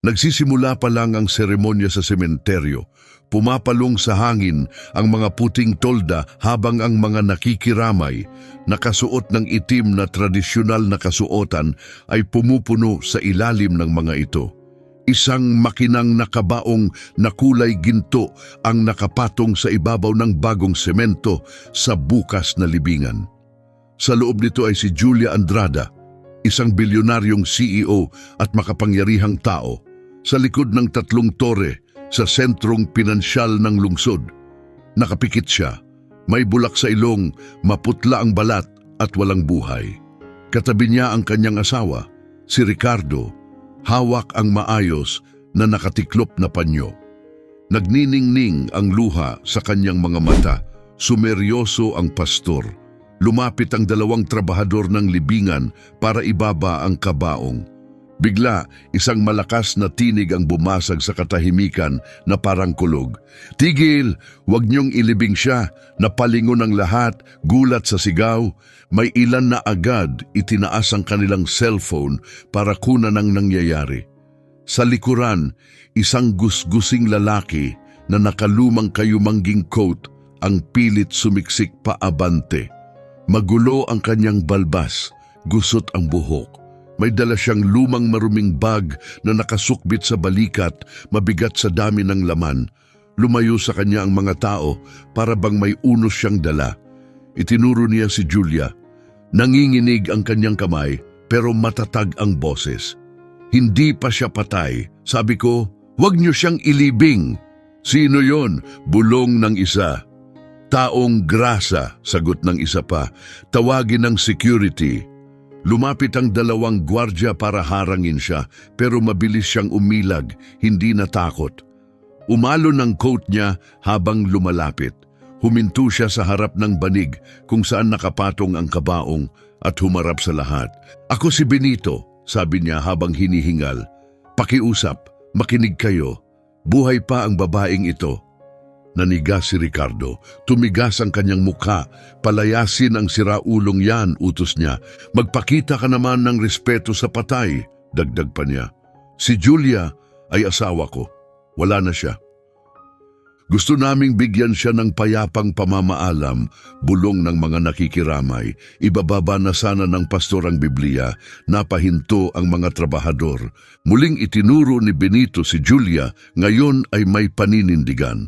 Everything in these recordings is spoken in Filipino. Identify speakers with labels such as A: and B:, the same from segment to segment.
A: Nagsisimula pa lang ang seremonya sa sementeryo. Pumapalong sa hangin ang mga puting tolda habang ang mga nakikiramay, nakasuot ng itim na tradisyonal na kasuotan ay pumupuno sa ilalim ng mga ito. Isang makinang nakabaong na kulay ginto ang nakapatong sa ibabaw ng bagong semento sa bukas na libingan. Sa loob nito ay si Julia Andrada, isang bilyonaryong CEO at makapangyarihang tao. Sa likod ng 3 tore sa sentrong pinansyal ng lungsod. Nakapikit siya, may bulak sa ilong, maputla ang balat at walang buhay. Katabi niya ang kanyang asawa, si Ricardo, hawak ang maayos na nakatiklop na panyo. Nagniningning ang luha sa kanyang mga mata, sumeryoso ang pastor. Lumapit ang 2 trabahador ng libingan para ibaba ang kabaong. Bigla, isang malakas na tinig ang bumasag sa katahimikan na parang kulog. "Tigil! Huwag niyong ilibing siya!" Napalingon ang lahat, gulat sa sigaw. May ilan na agad itinaas ang kanilang cellphone para kunan ang nangyayari. Sa likuran, isang gusgusing lalaki na nakalumang kayumangging coat ang pilit sumiksik paabante. Magulo ang kanyang balbas, gusot ang buhok. May dala siyang lumang maruming bag na nakasukbit sa balikat, mabigat sa dami ng laman. Lumayo sa kanya ang mga tao para bang may unos siyang dala. Itinuro niya si Julia. Nanginginig ang kanyang kamay pero matatag ang boses. "Hindi pa siya patay. Sabi ko, huwag niyo siyang ilibing." "Sino yon?" bulong ng isa. "Taong grasa," sagot ng isa pa. "Tawagin ng security." Lumapit ang 2 gwardya para harangin siya, pero mabilis siyang umilag, hindi natakot. Umalo ng coat niya habang lumalapit. Huminto siya sa harap ng banig kung saan nakapatong ang kabaong at humarap sa lahat. "Ako si Benito," sabi niya habang hinihingal. "Pakiusap, makinig kayo. Buhay pa ang babaeng ito." Nanigas si Ricardo. Tumigas ang kanyang mukha. "Palayasin ang siraulong yan," utos niya. "Magpakita ka naman ng respeto sa patay," dagdag pa niya. "Si Julia ay asawa ko. Wala na siya. Gusto naming bigyan siya ng payapang pamamaalam," bulong ng mga nakikiramay. Ibababa na sana ng pastor ang Biblia. Napahinto ang mga trabahador. Muling itinuro ni Benito si Julia, ngayon ay may paninindigan.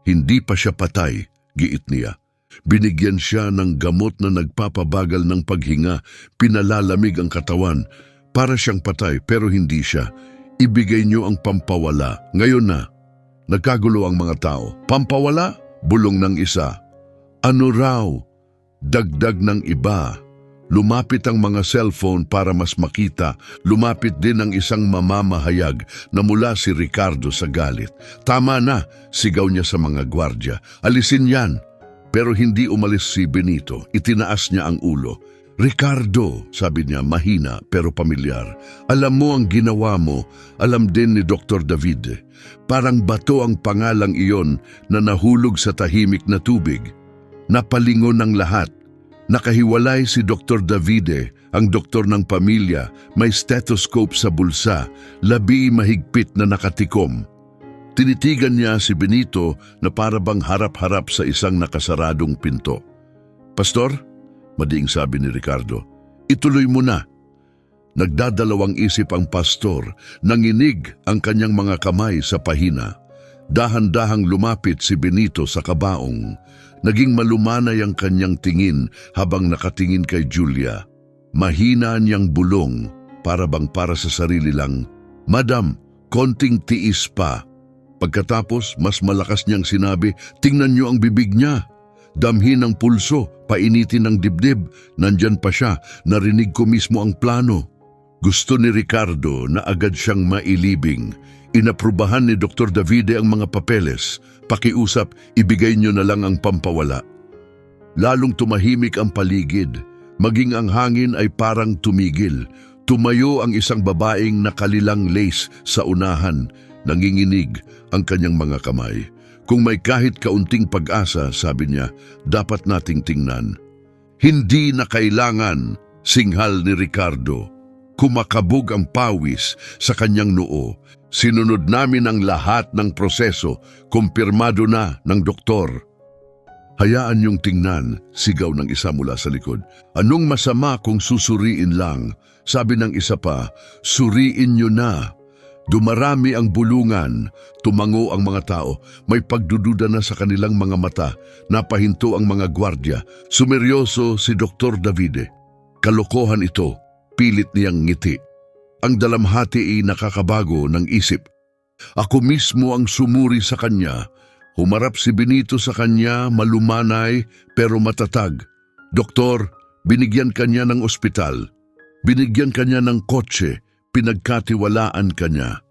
A: Hindi pa siya patay, giit niya. Binigyan siya ng gamot na nagpapabagal ng paghinga, pinalalamig ang katawan. Para siyang patay pero hindi siya. "Ibigay niyo ang pampawala, ngayon na." Nagkagulo ang mga tao. "Pampawala?" bulong ng isa. "Ano raw?" dagdag ng iba. Lumapit ang mga cellphone para mas makita. Lumapit din ang isang mamamahayag na mula si Ricardo sa galit. "Tama na," sigaw niya sa mga gwardya. "Alisin yan." Pero hindi umalis si Benito. Itinaas niya ang ulo. "Ricardo," sabi niya, mahina pero pamilyar. "Alam mo ang ginawa mo. Alam din ni Dr. David. Parang bato ang pangalang iyon na nahulog sa tahimik na tubig. Napalingon ng lahat. Nakahiwalay si Dr. Davide, ang doktor ng pamilya, may stethoscope sa bulsa, labi mahigpit na nakatikom." Tinitigan niya si Benito na para bang harap-harap sa isang nakasaradong pinto. "Pastor," madiing sabi ni Ricardo, "ituloy mo na." Nagdadalawang isip ang pastor, nanginig ang kanyang mga kamay sa pahina. Dahan-dahang lumapit si Benito sa kabaong. Naging malumanay ang kanyang tingin habang nakatingin kay Julia. Mahina niyang bulong, para bang para sa sarili lang, "Madam, konting tiis pa." Pagkatapos, mas malakas niyang sinabi, "Tingnan niyo ang bibig niya. Damhin ang pulso, painitin ang dibdib. Nandyan pa siya, narinig ko mismo ang plano." Gusto ni Ricardo na agad siyang mailibing. Inaprubahan ni Dr. Davide ang mga papeles. "Pakiusap, ibigay niyo na lang ang pampawala." Lalong tumahimik ang paligid. Maging ang hangin ay parang tumigil. Tumayo ang isang babaeng nakalilang lace sa unahan. Nanginginig ang kanyang mga kamay. "Kung may kahit kaunting pag-asa," sabi niya, "dapat nating tingnan." "Hindi na kailangan," singhal ni Ricardo. Kumakabog ang pawis sa kanyang noo. Sinunod namin ang lahat ng proseso, kumpirmado na ng doktor. Hayaan niyong tingnan, sigaw ng isa mula sa likod. Anong masama kung susuriin lang? Sabi ng isa pa, suriin niyo na. Dumarami ang bulungan, tumango ang mga tao, may pagdududa na sa kanilang mga mata, napahinto ang mga gwardya, sumeryoso si Dr. Davide. Kalokohan ito, pilit niyang ngiti. Ang dalamhati ay nakakabago ng isip. Ako mismo ang sumuri sa kanya. Humarap si Benito sa kanya, malumanay pero matatag. Doktor, binigyan kanya ng ospital. Binigyan kanya ng kotse, pinagkatiwalaan kanya.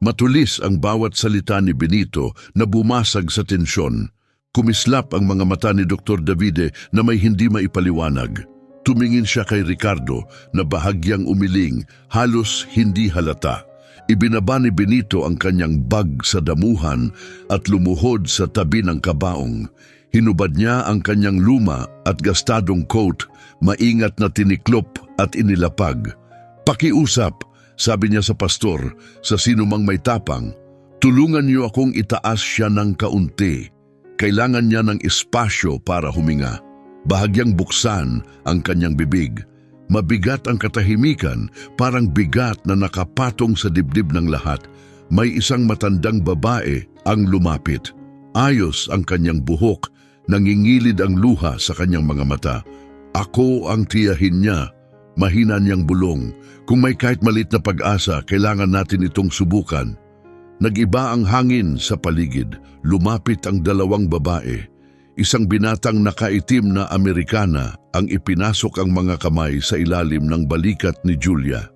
A: Matulis ang bawat salita ni Benito na bumasag sa tensyon. Kumislap ang mga mata ni Dr. Davide na may hindi maipaliwanag. Tumingin siya kay Ricardo na bahagyang umiling, halos hindi halata. Ibinaba ni Benito ang kanyang bag sa damuhan at lumuhod sa tabi ng kabaong. Hinubad niya ang kanyang luma at gastadong coat, maingat na tiniklop at inilapag. Pakiusap, sabi niya sa pastor, sa sinumang may tapang. Tulungan niyo akong itaas siya ng kaunti. Kailangan niya ng espasyo para huminga. Bahagyang buksan ang kanyang bibig. Mabigat ang katahimikan, parang bigat na nakapatong sa dibdib ng lahat. May isang matandang babae ang lumapit. Ayos ang kanyang buhok, nangingilid ang luha sa kanyang mga mata. Ako ang tiyahin niya, mahina niyang bulong. Kung may kahit malit na pag-asa, kailangan natin itong subukan. Nag-iba ang hangin sa paligid, lumapit ang dalawang babae. Isang binatang nakaitim na Amerikana ang ipinasok ang mga kamay sa ilalim ng balikat ni Julia.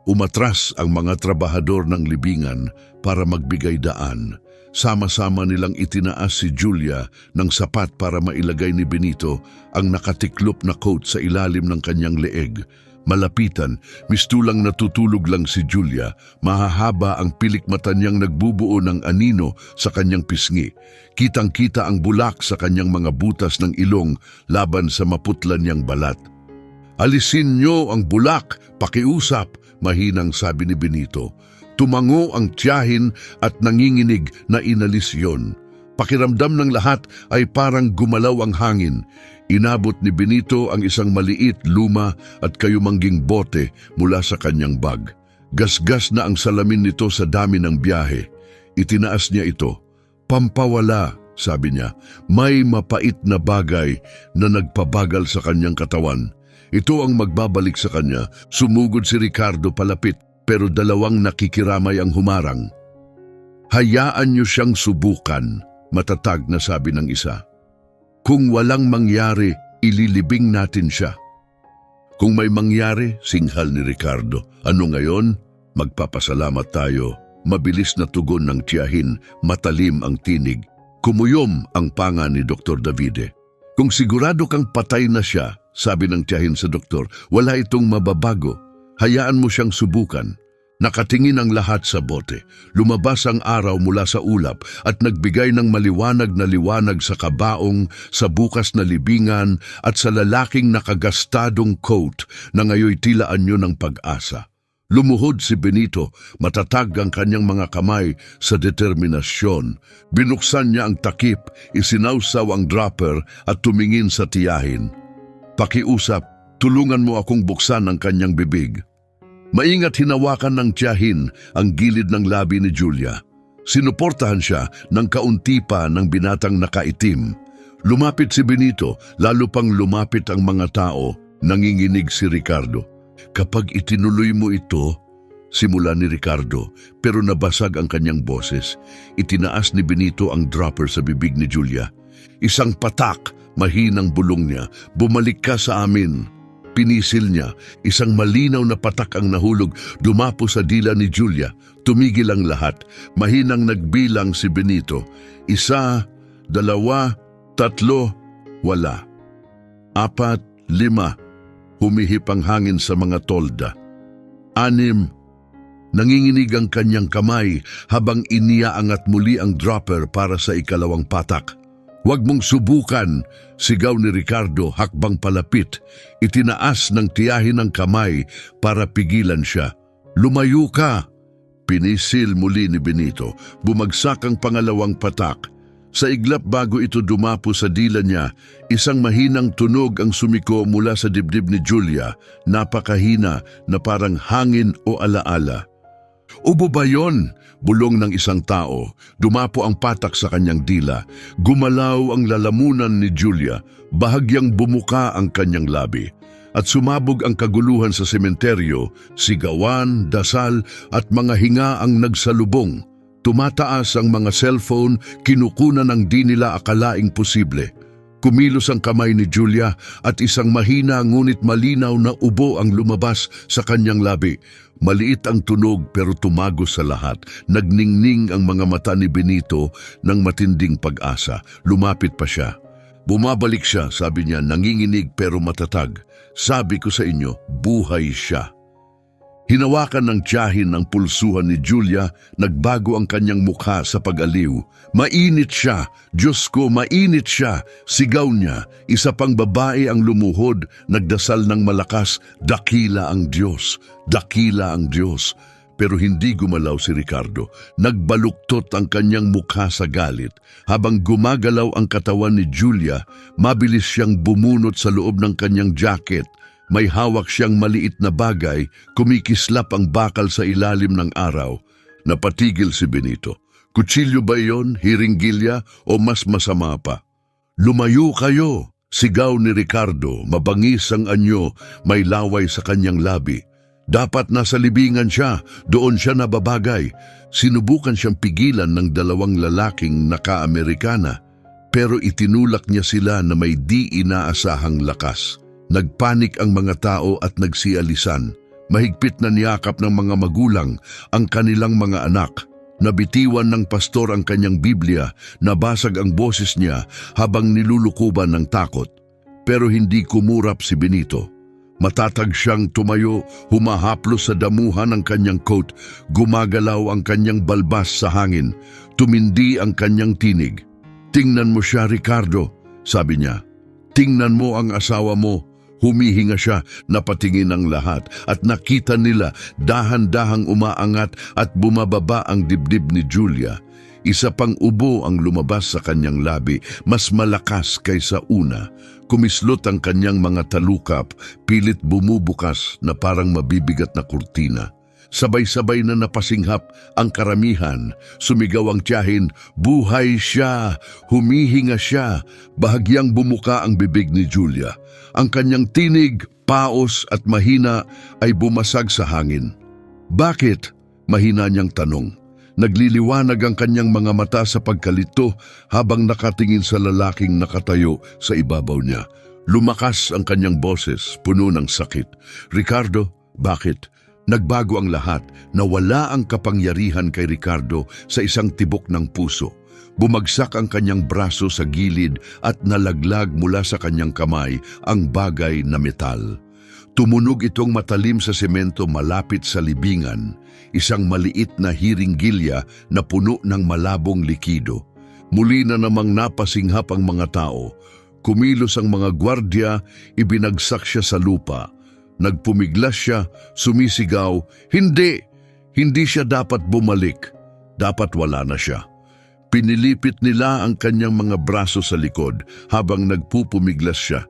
A: Umatras ang mga trabahador ng libingan para magbigay daan. Sama-sama nilang itinaas si Julia ng sapat para mailagay ni Benito ang nakatiklop na coat sa ilalim ng kanyang leeg. Malapitan, mistulang natutulog lang si Julia, mahahaba ang pilik mata niyang nagbubuo ng anino sa kanyang pisngi. Kitang-kita ang bulak sa kanyang mga butas ng ilong laban sa maputla niyang balat. Alisin niyo ang bulak, pakiusap, mahinang sabi ni Benito. Tumango ang tiyahin at nanginginig na inalis yon. Pakiramdam ng lahat ay parang gumalaw ang hangin. Inabot ni Benito ang isang maliit, luma at kayumangging bote mula sa kanyang bag. Gasgas na ang salamin nito sa dami ng biyahe. Itinaas niya ito. Pampawala, sabi niya. May mapait na bagay na nagpabagal sa kanyang katawan. Ito ang magbabalik sa kanya. Sumugod si Ricardo palapit pero dalawang nakikiramay ang humarang. Hayaan niyo siyang subukan, matatag na sabi ng isa. Kung walang mangyari, ililibing natin siya. Kung may mangyari, singhal ni Ricardo. Ano ngayon? Magpapasalamat tayo. Mabilis na tugon ng tiyahin, matalim ang tinig. Kumuyom ang panga ni Dr. Davide. Kung sigurado kang patay na siya, sabi ng tiyahin sa doktor, wala itong mababago. Hayaan mo siyang subukan. Nakatingin ang lahat sa bote. Lumabas ang araw mula sa ulap at nagbigay ng maliwanag na liwanag sa kabaong, sa bukas na libingan at sa lalaking nakagastadong coat na ngayoy tila anyo ng pag-asa. Lumuhod si Benito, matatag ang kanyang mga kamay sa determinasyon. Binuksan niya ang takip, isinawsaw ang dropper at tumingin sa tiyahin. Pakiusap, tulungan mo akong buksan ang kanyang bibig. Maingat hinawakan ng tiyahin ang gilid ng labi ni Julia. Sinuportahan siya ng kaunti pa ng binatang nakaitim. Lumapit si Benito, lalo pang lumapit ang mga tao, nanginginig si Ricardo. Kapag itinuloy mo ito, simula ni Ricardo, pero nabasag ang kanyang boses. Itinaas ni Benito ang dropper sa bibig ni Julia. Isang patak, mahinang bulong niya, bumalik ka sa amin. Pinisil niya, isang malinaw na patak ang nahulog, dumapo sa dila ni Julia. Tumigil ang lahat, mahinang nagbilang si Benito. 1, 2, 3, wala. 4, 5, humihip ang hangin sa mga tolda. 6, nanginginig ang kanyang kamay habang iniaangat muli ang dropper para sa ikalawang patak. Huwag mong subukan, sigaw ni Ricardo hakbang palapit. Itinaas ng tiyahin ang kamay para pigilan siya. Lumayo ka! Pinisil muli ni Benito. Bumagsak ang pangalawang patak. Sa iglap bago ito dumapo sa dila niya, isang mahinang tunog ang sumiko mula sa dibdib ni Julia, napakahina na parang hangin o alaala. "Ubo ba yon?" Bulong ng isang tao. Dumapo ang patak sa kanyang dila. Gumalaw ang lalamunan ni Julia. Bahagyang bumuka ang kanyang labi. At sumabog ang kaguluhan sa sementeryo, sigawan, dasal at mga hinga ang nagsalubong. Tumataas ang mga cellphone, kinukunan ang di nila akalaing posible. Kumilos ang kamay ni Julia at isang mahina ngunit malinaw na ubo ang lumabas sa kanyang labi. Maliit ang tunog pero tumagos sa lahat. Nagningning ang mga mata ni Benito ng matinding pag-asa. Lumapit pa siya. "Bumabalik siya," sabi niya, nanginginig pero matatag. "Sabi ko sa inyo, buhay siya." Hinawakan ng tiyahin ang pulsuhan ni Julia, nagbago ang kanyang mukha sa pag-aliw. "Mainit siya! Diyos ko, mainit siya!" Sigaw niya. Isa pang babae ang lumuhod, nagdasal ng malakas, "Dakila ang Diyos! Dakila ang Diyos!" Pero hindi gumalaw si Ricardo. Nagbaluktot ang kanyang mukha sa galit. Habang gumagalaw ang katawan ni Julia, mabilis siyang bumunot sa loob ng kanyang jacket. May hawak siyang maliit na bagay, kumikislap ang bakal sa ilalim ng araw. Napatigil si Benito. "Kutsilyo ba iyon, hiringgilya o mas masama pa?" "Lumayo kayo!" Sigaw ni Ricardo, mabangis ang anyo, may laway sa kanyang labi. Dapat nasa libingan siya, doon siya nababagay. Sinubukan siyang pigilan ng dalawang lalaking naka-Amerikana, pero itinulak niya sila na may di inaasahang lakas. Nagpanik ang mga tao at nagsialisan. Mahigpit na niyakap ng mga magulang ang kanilang mga anak. Nabitiwan ng pastor ang kanyang Biblia, nabasag ang boses niya habang nilulukuban ng takot. Pero hindi kumurap si Benito. Matatag siyang tumayo, humahaplos sa damuhan ng kanyang coat, gumagalaw ang kanyang balbas sa hangin, tumindi ang kanyang tinig. "Tingnan mo siya, Ricardo," sabi niya. "Tingnan mo ang asawa mo." Humihinga siya, napatingin ang lahat at nakita nila dahan-dahang umaangat at bumababa ang dibdib ni Julia. Isa pang ubo ang lumabas sa kanyang labi, mas malakas kaysa una. Kumislot ang kanyang mga talukap, pilit bumubukas na parang mabibigat na kurtina. Sabay-sabay na napasinghap ang karamihan. Sumigaw ang tiyahin, "Buhay siya!" Humihinga siya. Bahagyang bumuka ang bibig ni Julia. Ang kanyang tinig, paos at mahina ay bumasag sa hangin. "Bakit?" mahina niyang tanong. Nagliliwanag ang kanyang mga mata sa pagkalito habang nakatingin sa lalaking nakatayo sa ibabaw niya. Lumakas ang kanyang boses, puno ng sakit. "Ricardo, bakit?" Nagbago ang lahat, nawala ang kapangyarihan kay Ricardo sa isang tibok ng puso. Bumagsak ang kanyang braso sa gilid at nalaglag mula sa kanyang kamay ang bagay na metal. Tumunog itong matalim sa semento malapit sa libingan, isang maliit na hiringgilya na puno ng malabong likido. Muli na namang napasinghap ang mga tao. Kumilos ang mga gwardya, ibinagsak siya sa lupa. Nagpumiglas siya, sumisigaw, "Hindi! Hindi siya dapat bumalik. Dapat wala na siya." Pinilipit nila ang kanyang mga braso sa likod habang nagpupumiglas siya.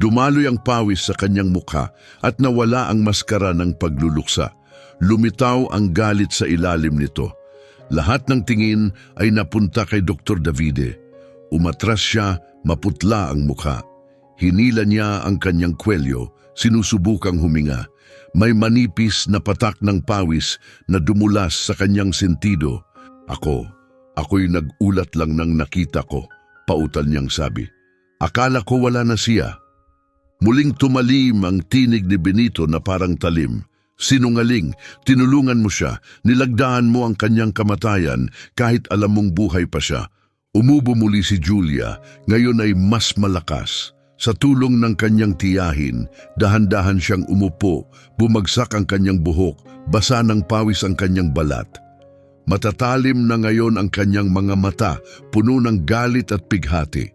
A: Dumaloy ang pawis sa kanyang mukha at nawala ang maskara ng pagluluksa. Lumitaw ang galit sa ilalim nito. Lahat ng tingin ay napunta kay Dr. Davide. Umatras siya, maputla ang mukha. Hinila niya ang kanyang kwelyo, sinusubukang huminga. May manipis na patak ng pawis na dumulas sa kanyang sentido. Ako'y nag-ulat lang ng nakita ko," pautal niyang sabi. "Akala ko wala na siya." Muling tumalim ang tinig ni Benito na parang talim. "Sinungaling, tinulungan mo siya, nilagdaan mo ang kanyang kamatayan kahit alam mong buhay pa siya." Umubo muli si Julia, ngayon ay mas malakas. Sa tulong ng kanyang tiyahin, dahan-dahan siyang umupo, bumagsak ang kanyang buhok, basa ng pawis ang kanyang balat. Matatalim na ngayon ang kanyang mga mata, puno ng galit at pighati.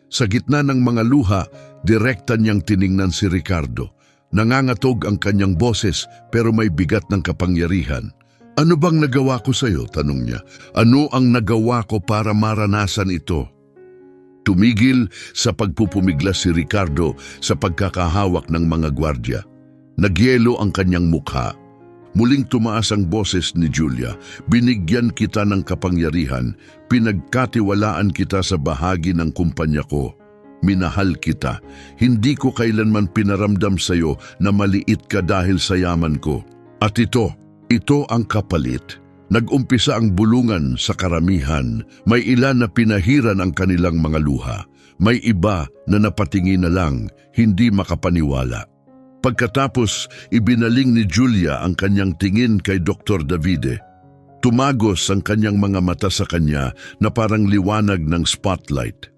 A: Sa gitna ng mga luha, direkta niyang tiningnan si Ricardo. Nangangatog ang kanyang boses pero may bigat ng kapangyarihan. Ano bang nagawa ko sa'yo? Tanong niya. Ano ang nagawa ko para maranasan ito? Tumigil sa pagpupumiglas si Ricardo sa pagkakahawak ng mga gwardya. Nagyelo ang kanyang mukha. Muling tumaas ang boses ni Julia. Binigyan kita ng kapangyarihan. Pinagkatiwalaan kita sa bahagi ng kumpanya ko. Minahal kita. Hindi ko kailanman pinaramdam sa iyo na maliit ka dahil sa yaman ko. At ito ang kapalit. Nag-umpisa ang bulungan sa karamihan. May ilan na pinahiran ang kanilang mga luha. May iba na napatingin na lang, hindi makapaniwala. Pagkatapos, ibinaling ni Julia ang kanyang tingin kay Dr. Davide. Tumagos ang kanyang mga mata sa kanya na parang liwanag ng spotlight.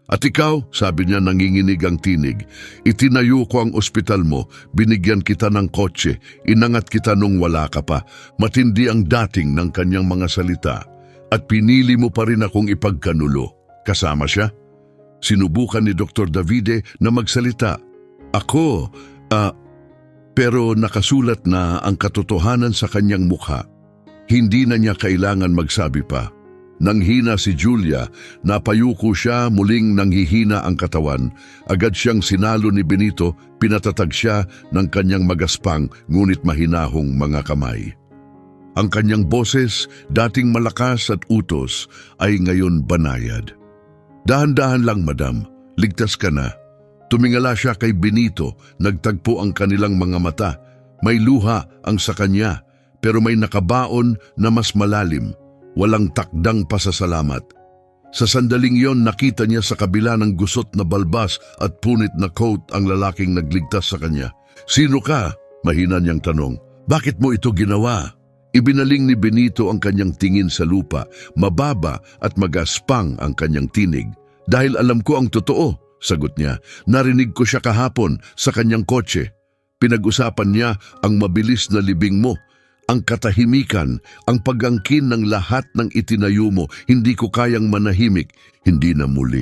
A: At ikaw, sabi niya nanginginig ang tinig, itinayo ko ang ospital mo, binigyan kita ng kotse, inangat kita nung wala ka pa. Matindi ang dating ng kanyang mga salita. At pinili mo pa rin akong ipagkanulo. Kasama siya? Sinubukan ni Dr. Davide na magsalita. Ako, pero nakasulat na ang katotohanan sa kanyang mukha. Hindi na niya kailangan magsabi pa. Nanghina si Julia, napayuko siya, muling nanghihina ang katawan. Agad siyang sinalo ni Benito, pinatatag siya ng kanyang magaspang ngunit mahinahong mga kamay. Ang kanyang boses, dating malakas at utos, ay ngayon banayad. Dahan-dahan lang, madam, ligtas ka na. Tumingala siya kay Benito, nagtagpo ang kanilang mga mata. May luha ang sa kanya, pero may nakabaon na mas malalim. Walang takdang pasasalamat. Sa sandaling yon, nakita niya sa kabila ng gusot na balbas at punit na coat ang lalaking nagligtas sa kanya. Sino ka? Mahina niyang tanong. Bakit mo ito ginawa? Ibinaling ni Benito ang kanyang tingin sa lupa. Mababa at magaspang ang kanyang tinig. Dahil alam ko ang totoo, sagot niya. Narinig ko siya kahapon sa kanyang kotse. Pinag-usapan niya ang mabilis na libing mo. Ang katahimikan, ang pagangkin ng lahat ng itinayo mo, hindi ko kayang manahimik, hindi na muli.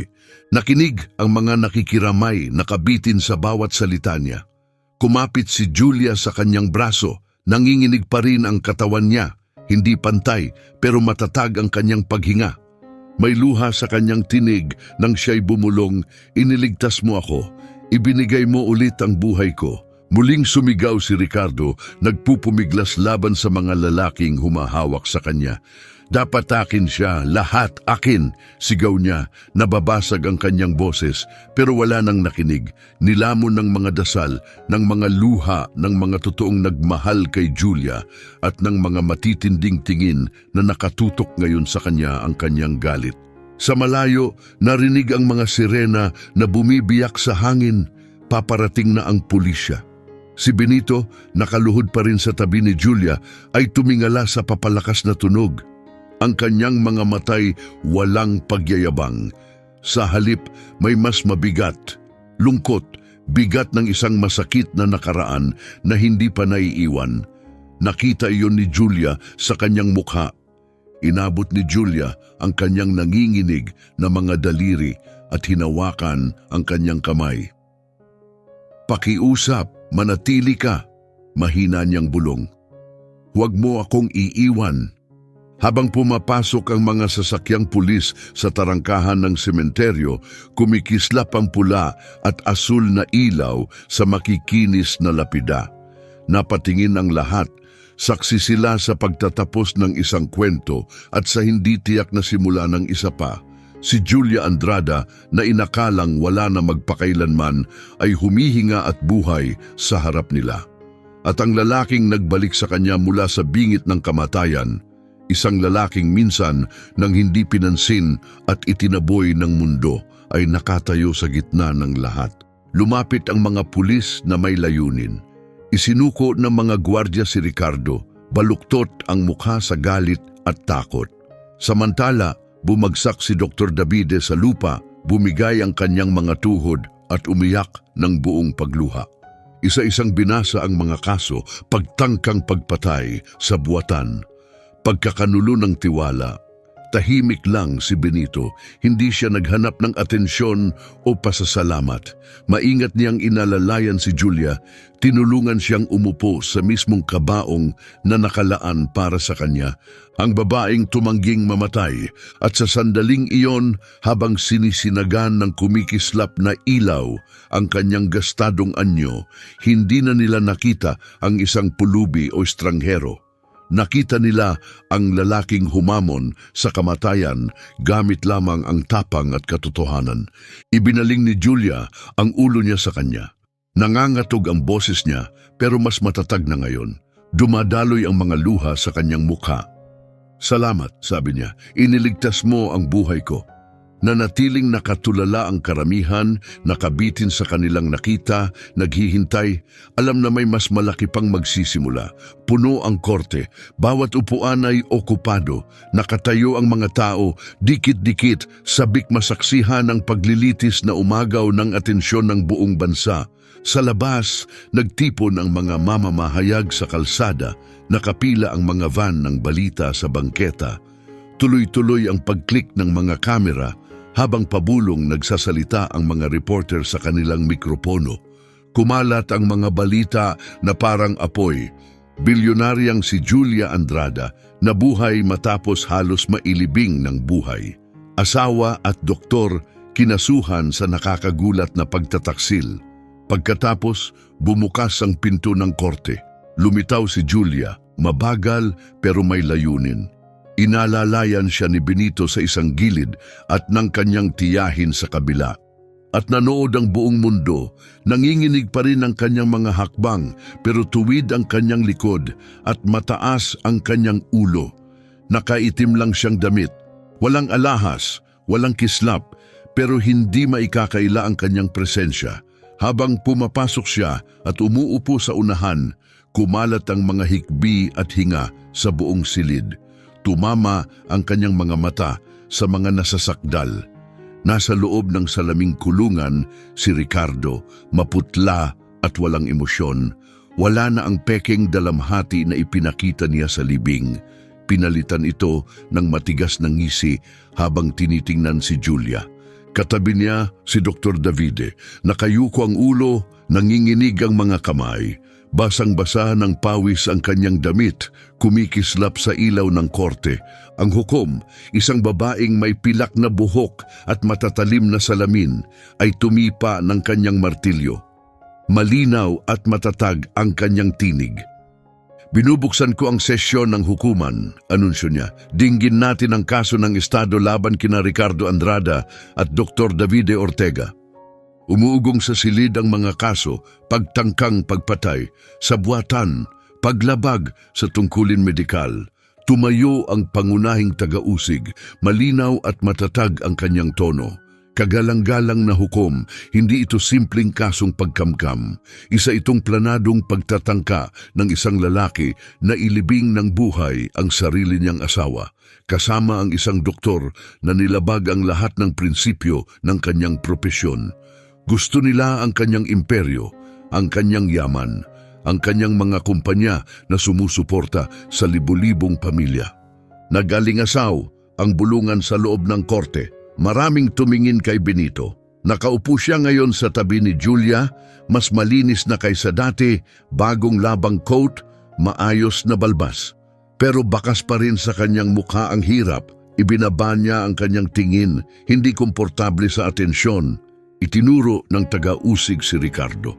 A: Nakinig ang mga nakikiramay, nakabitin sa bawat salita niya. Kumapit si Julia sa kanyang braso, nanginginig pa rin ang katawan niya, hindi pantay pero matatag ang kanyang paghinga. May luha sa kanyang tinig nang siya'y bumulong, iniligtas mo ako, ibinigay mo ulit ang buhay ko. Muling sumigaw si Ricardo, nagpupumiglas laban sa mga lalaking humahawak sa kanya. Dapat akin siya, lahat akin, sigaw niya. Nababasag ang kanyang boses, pero wala nang nakinig. Nilamon ng mga dasal, ng mga luha, ng mga totoong nagmahal kay Julia, at ng mga matitinding tingin na nakatutok ngayon sa kanya ang kanyang galit. Sa malayo, narinig ang mga sirena na bumibiyak sa hangin. Paparating na ang pulisya. Si Benito, nakaluhod pa rin sa tabi ni Julia, ay tumingala sa papalakas na tunog. Ang kanyang mga matay walang pagyayabang. Sa halip, may mas mabigat, lungkot, bigat ng isang masakit na nakaraan na hindi pa naiiwan. Nakita iyon ni Julia sa kanyang mukha. Inabot ni Julia ang kanyang nanginginig na mga daliri at hinawakan ang kanyang kamay. Pakiusap, manatili ka, mahina niyang bulong. Huwag mo akong iiwan. Habang pumapasok ang mga sasakyang pulis sa tarangkahan ng sementeryo, kumikislap ang pula at asul na ilaw sa makikinis na lapida. Napatingin ang lahat, saksi sila sa pagtatapos ng isang kwento at sa hindi tiyak na simula ng isa pa. Si Julia Andrada na inakalang wala na magpakailanman ay humihinga at buhay sa harap nila. At ang lalaking nagbalik sa kanya mula sa bingit ng kamatayan, isang lalaking minsan nang hindi pinansin at itinaboy ng mundo, ay nakatayo sa gitna ng lahat. Lumapit ang mga pulis na may layunin. Isinuko ng mga gwardya si Ricardo, baluktot ang mukha sa galit at takot. Samantala, bumagsak si Dr. Davide sa lupa, bumigay ang kanyang mga tuhod at umiyak ng buong pagluha. Isa-isang binasa ang mga kaso, pagtangkang pagpatay sa buwatan, pagkakanulo ng tiwala, Tahimik lang si Benito, hindi siya naghanap ng atensyon o pasasalamat. Maingat niyang inalalayan si Julia, tinulungan siyang umupo sa mismong kabaong na nakalaan para sa kanya. Ang babaeng tumangging mamatay at sa sandaling iyon habang sinisinagan ng kumikislap na ilaw ang kanyang gastadong anyo, hindi na nila nakita ang isang pulubi o estranghero. Nakita nila ang lalaking humamon sa kamatayan gamit lamang ang tapang at katotohanan. Ibinaling ni Julia ang ulo niya sa kanya. Nangangatog ang boses niya pero mas matatag na ngayon. Dumadaloy ang mga luha sa kanyang mukha. "Salamat," sabi niya, "iniligtas mo ang buhay ko." Nanatiling nakatulala ang karamihan, nakabitin sa kanilang nakita, naghihintay, alam na may mas malaki pang magsisimula. Puno ang korte, bawat upuan ay okupado, nakatayo ang mga tao, dikit-dikit, sabik masaksihan ang paglilitis na umagaw ng atensyon ng buong bansa. Sa labas, nagtipon ang mga mamamahayag sa kalsada, nakapila ang mga van ng balita sa bangketa. Tuloy-tuloy ang pag-click ng mga kamera, habang pabulong nagsasalita ang mga reporter sa kanilang mikropono. Kumalat ang mga balita na parang apoy. Bilyonaryang si Julia Andrada nabuhay matapos halos mailibing ng buhay. Asawa at doktor kinasuhan sa nakakagulat na pagtataksil. Pagkatapos, bumukas ang pinto ng korte. Lumitaw si Julia, mabagal pero may layunin. Inalalayan siya ni Benito sa isang gilid at nang kanyang tiyahin sa kabila. At nanood ang buong mundo, nanginginig pa rin ang kanyang mga hakbang pero tuwid ang kanyang likod at mataas ang kanyang ulo. Nakaitim lang siyang damit, walang alahas, walang kislap pero hindi maikakaila ang kanyang presensya. Habang pumapasok siya at umuupo sa unahan, kumalat ang mga hikbi at hinga sa buong silid. Tumama ang kanyang mga mata sa mga nasasakdal. Nasa loob ng salaming kulungan si Ricardo, maputla at walang emosyon. Wala na ang peking dalamhati na ipinakita niya sa libing. Pinalitan ito ng matigas na ngisi habang tinitingnan si Julia. Katabi niya si Dr. Davide, nakayuko ang ulo, nanginginig ang mga kamay. Basang-basa ng pawis ang kanyang damit, kumikislap sa ilaw ng korte. Ang hukom, isang babaeng may pilak na buhok at matatalim na salamin, ay tumipa ng kanyang martilyo. Malinaw at matatag ang kanyang tinig. "Binubuksan ko ang sesyon ng hukuman," anunsyo niya. "Dinggin natin ang kaso ng Estado laban kina Ricardo Andrada at Dr. Davide Ortega." Umuugong sa silid ang mga kaso, pagtangkang pagpatay, sabwatan, paglabag sa tungkulin medikal. Tumayo ang pangunahing taga-usig, malinaw at matatag ang kanyang tono. Kagalang-galang na hukom, hindi ito simpleng kasong pagkamkam. Isa itong planadong pagtatangka ng isang lalaki na ilibing ng buhay ang sarili niyang asawa, kasama ang isang doktor na nilabag ang lahat ng prinsipyo ng kanyang propesyon. Gusto nila ang kanyang imperyo, ang kanyang yaman, ang kanyang mga kumpanya na sumusuporta sa libu-libong pamilya. Nagalingasaw ang bulungan sa loob ng korte. Maraming tumingin kay Benito. Nakaupo siya ngayon sa tabi ni Julia, mas malinis na kaysa dati, bagong labang coat, maayos na balbas. Pero bakas pa rin sa kanyang mukha ang hirap. Ibinaba niya ang kanyang tingin, hindi komportable sa atensyon. Itinuro ng taga-usig si Ricardo.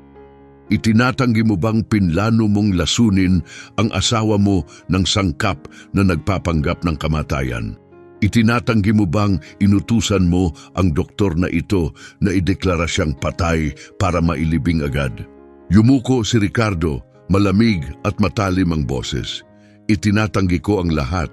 A: "Itinatanggi mo bang pinlano mong lasunin ang asawa mo ng sangkap na nagpapanggap ng kamatayan? Itinatanggi mo bang inutusan mo ang doktor na ito na ideklara siyang patay para mailibing agad?" Yumuko si Ricardo, malamig at matalim ang boses. "Itinatanggi ko ang lahat.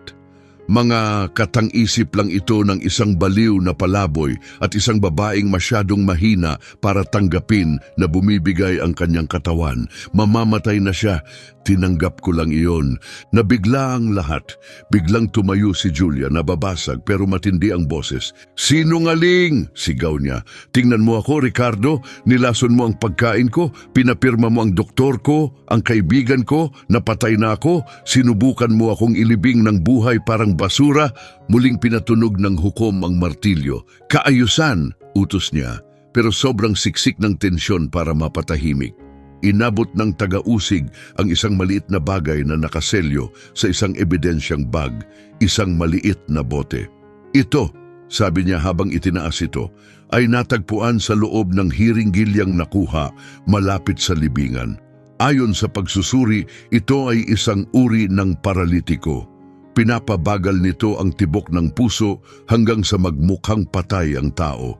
A: Mga katang-isip lang ito ng isang baliw na palaboy at isang babaeng masyadong mahina para tanggapin na bumibigay ang kanyang katawan. Mamamatay na siya. Tinanggap ko lang iyon." Nabigla ang lahat. Biglang tumayo si Julia, nababasag pero matindi ang boses. "Sinungaling!" sigaw niya. "Tingnan mo ako, Ricardo. Nilason mo ang pagkain ko. Pinapirma mo ang doktor ko, ang kaibigan ko. Napatay na ako. Sinubukan mo akong ilibing ng buhay parang ang basura, muling pinatunog ng hukom ang martilyo. Kaayusan, utos niya, pero sobrang siksik ng tensyon para mapatahimik. Inabot ng taga-usig ang isang maliit na bagay na nakaselyo sa isang ebidensyang bag, isang maliit na bote. Ito, sabi niya habang itinaas ito, ay natagpuan sa loob ng hiringgilyang nakuha malapit sa libingan. Ayon sa pagsusuri, ito ay isang uri ng paralitiko. Pinapabagal nito ang tibok ng puso hanggang sa magmukhang patay ang tao.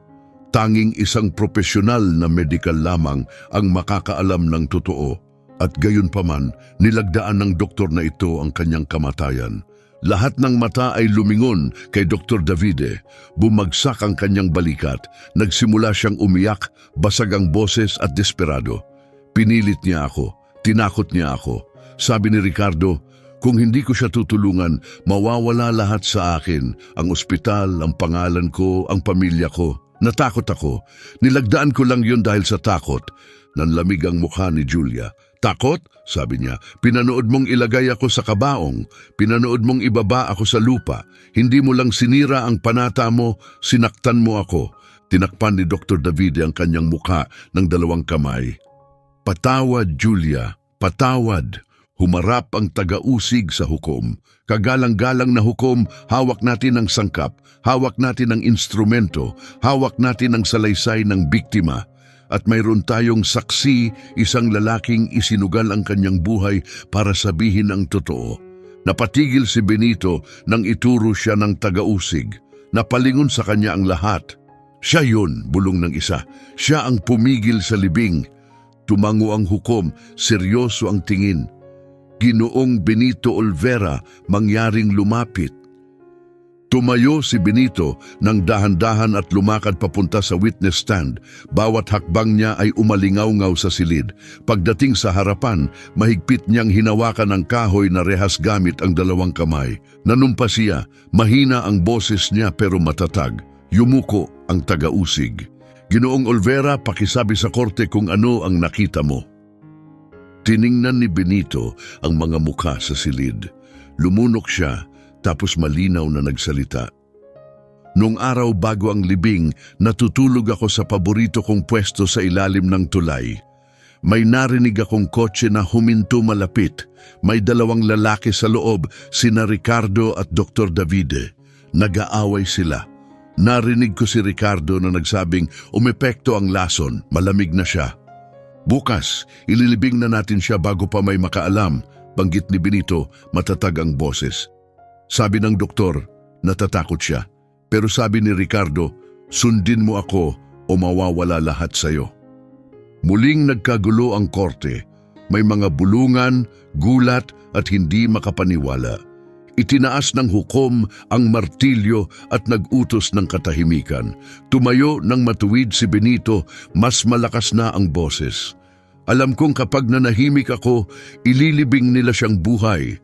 A: Tanging isang profesional na medikal lamang ang makakaalam ng totoo. At gayon paman, nilagdaan ng doktor na ito ang kanyang kamatayan. Lahat ng mata ay lumingon kay Dr. Davide. Bumagsak ang kanyang balikat. Nagsimula siyang umiyak, basag ang boses at desperado. Pinilit niya ako. Tinakot niya ako. Sabi ni Ricardo, kung hindi ko siya tutulungan, mawawala lahat sa akin. Ang ospital, ang pangalan ko, ang pamilya ko. Natakot ako. Nilagdaan ko lang yun dahil sa takot. Nanlamig ang mukha ni Julia. Takot? Sabi niya. Pinanood mong ilagay ako sa kabaong. Pinanood mong ibaba ako sa lupa. Hindi mo lang sinira ang panata mo, sinaktan mo ako. Tinakpan ni Dr. Davide ang kanyang mukha ng 2 kamay. Patawad, Julia. Patawad. Humarap ang taga-usig sa hukom. Kagalang-galang na hukom, hawak natin ang sangkap, hawak natin ang instrumento, hawak natin ang salaysay ng biktima. At mayroon tayong saksi, isang lalaking isinugal ang kanyang buhay para sabihin ang totoo. Napatigil si Benito nang ituro siya ng taga-usig. Napalingon sa kanya ang lahat. Siya yun, bulong ng isa. Siya ang pumigil sa libing. Tumango ang hukom, seryoso ang tingin. Ginoong Benito Olvera, mangyaring lumapit. Tumayo si Benito nang dahan-dahan at lumakad papunta sa witness stand. Bawat hakbang niya ay umalingaw-ngaw sa silid. Pagdating sa harapan, mahigpit niyang hinawakan ang kahoy na rehas gamit ang 2 kamay. Nanumpa siya, mahina ang boses niya pero matatag. Yumuko ang taga-usig. Ginoong Olvera, pakisabi sa korte kung ano ang nakita mo. Tiningnan ni Benito ang mga mukha sa silid. Lumunok siya, tapos malinaw na nagsalita. Noong araw bago ang libing, natutulog ako sa paborito kong pwesto sa ilalim ng tulay. May narinig akong kotse na huminto malapit. May 2 lalaki sa loob, sina Ricardo at Dr. Davide. Nag-aaway sila. Narinig ko si Ricardo na nagsabing umepekto ang lason, malamig na siya. Bukas, ililibing na natin siya bago pa may makaalam, banggit ni Benito, matatag ang boses. Sabi ng doktor, natatakot siya. Pero sabi ni Ricardo, sundin mo ako o mawawala lahat sa'yo. Muling nagkagulo ang korte. May mga bulungan, gulat at hindi makapaniwala. Itinaas ng hukom ang martilyo at nag-utos ng katahimikan. Tumayo ng matuwid si Benito, mas malakas na ang boses. Alam kong kapag nanahimik ako, ililibing nila siyang buhay.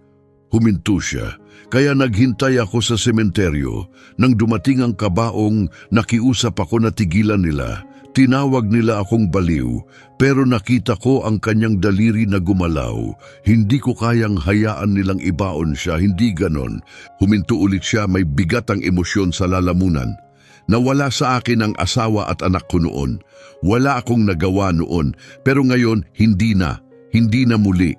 A: Huminto siya, kaya naghintay ako sa sementeryo. Nang dumating ang kabaong, nakiusap ako na tigilan nila. Tinawag nila akong baliw, pero nakita ko ang kanyang daliri na gumalaw. Hindi ko kayang hayaan nilang ibaon siya, hindi ganon. Huminto ulit siya, may bigat ang emosyon sa lalamunan. Nawala sa akin ang asawa at anak ko noon. Wala akong nagawa noon, pero ngayon hindi na muli.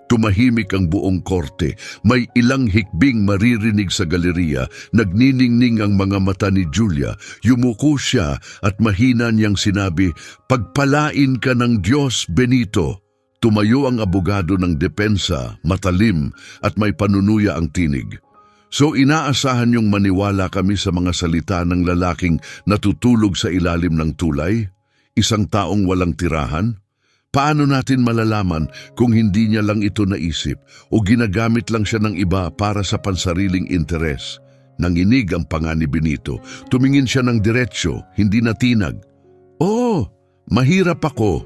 A: Tumahimik ang buong korte. May ilang hikbing maririnig sa galeriya. Nagniningning ang mga mata ni Julia. Yumuko siya at mahina niyang sinabi, "Pagpalain ka ng Diyos, Benito." Tumayo ang abogado ng depensa, matalim at may panunuya ang tinig. So inaasahan niyong maniwala kami sa mga salita ng lalaking natutulog sa ilalim ng tulay? Isang taong walang tirahan? Paano natin malalaman kung hindi niya lang ito naisip o ginagamit lang siya ng iba para sa pansariling interes? Nanginig ang panga ni Benito. Tumingin siya ng diretsyo, hindi natinag. Oo, mahirap ako.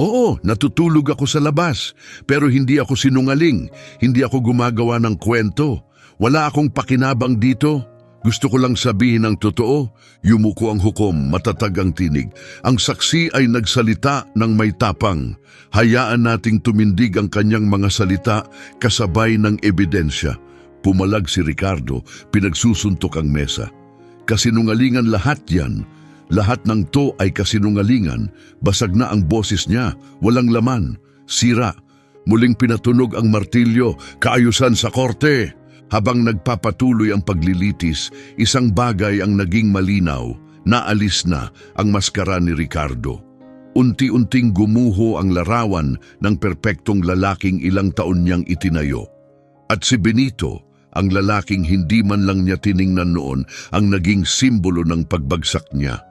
A: Oo, natutulog ako sa labas. Pero hindi ako sinungaling. Hindi ako gumagawa ng kwento. Wala akong pakinabang dito. Gusto ko lang sabihin ang totoo. Yumuko ang hukom, matatag ang tinig. Ang saksi ay nagsalita ng may tapang. Hayaan nating tumindig ang kanyang mga salita kasabay ng ebidensya. Pumalag si Ricardo, pinagsusuntok ang mesa. Kasinungalingan lahat yan. Lahat ng to ay kasinungalingan. Basag na ang boses niya, walang laman, sira. Muling pinatunog ang martilyo, kaayusan sa korte. Habang nagpapatuloy ang paglilitis, isang bagay ang naging malinaw. Naalis na ang maskara ni Ricardo. Unti-unting gumuho ang larawan ng perpektong lalaking ilang taon niyang itinayo. At si Benito, ang lalaking hindi man lang niya tiningnan noon, ang naging simbolo ng pagbagsak niya.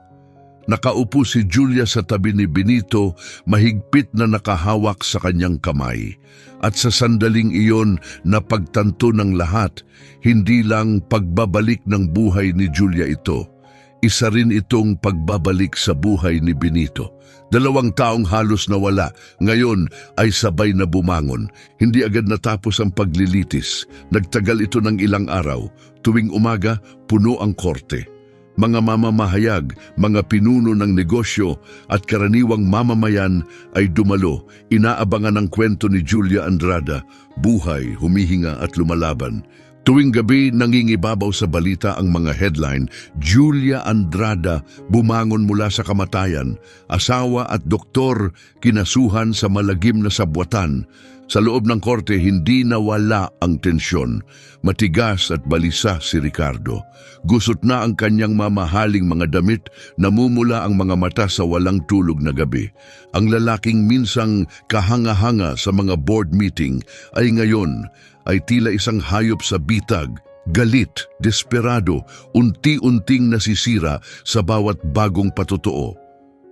A: Nakaupo si Julia sa tabi ni Benito, mahigpit na nakahawak sa kanyang kamay. At sa sandaling iyon, napagtanto ng lahat, hindi lang pagbabalik ng buhay ni Julia ito. Isa rin itong pagbabalik sa buhay ni Benito. 2 taong halos nawala, ngayon ay sabay na bumangon. Hindi agad natapos ang paglilitis. Nagtagal ito ng ilang araw. Tuwing umaga, puno ang korte. Mga mamamahayag, mga pinuno ng negosyo at karaniwang mamamayan ay dumalo, inaabangan ang kwento ni Julia Andrada, buhay, humihinga at lumalaban. Tuwing gabi nangingibabaw sa balita ang mga headline, Julia Andrada bumangon mula sa kamatayan, asawa at doktor kinasuhan sa malagim na sabwatan. Sa loob ng korte hindi nawala ang tensyon. Matigas at balisa si Ricardo. Gusot na ang kanyang mamahaling mga damit, namumula ang mga mata sa walang tulog na gabi. Ang lalaking minsang kahanga-hanga sa mga board meeting ay ngayon ay tila isang hayop sa bitag, galit, desperado, unti-unting nasisira sa bawat bagong patotoo.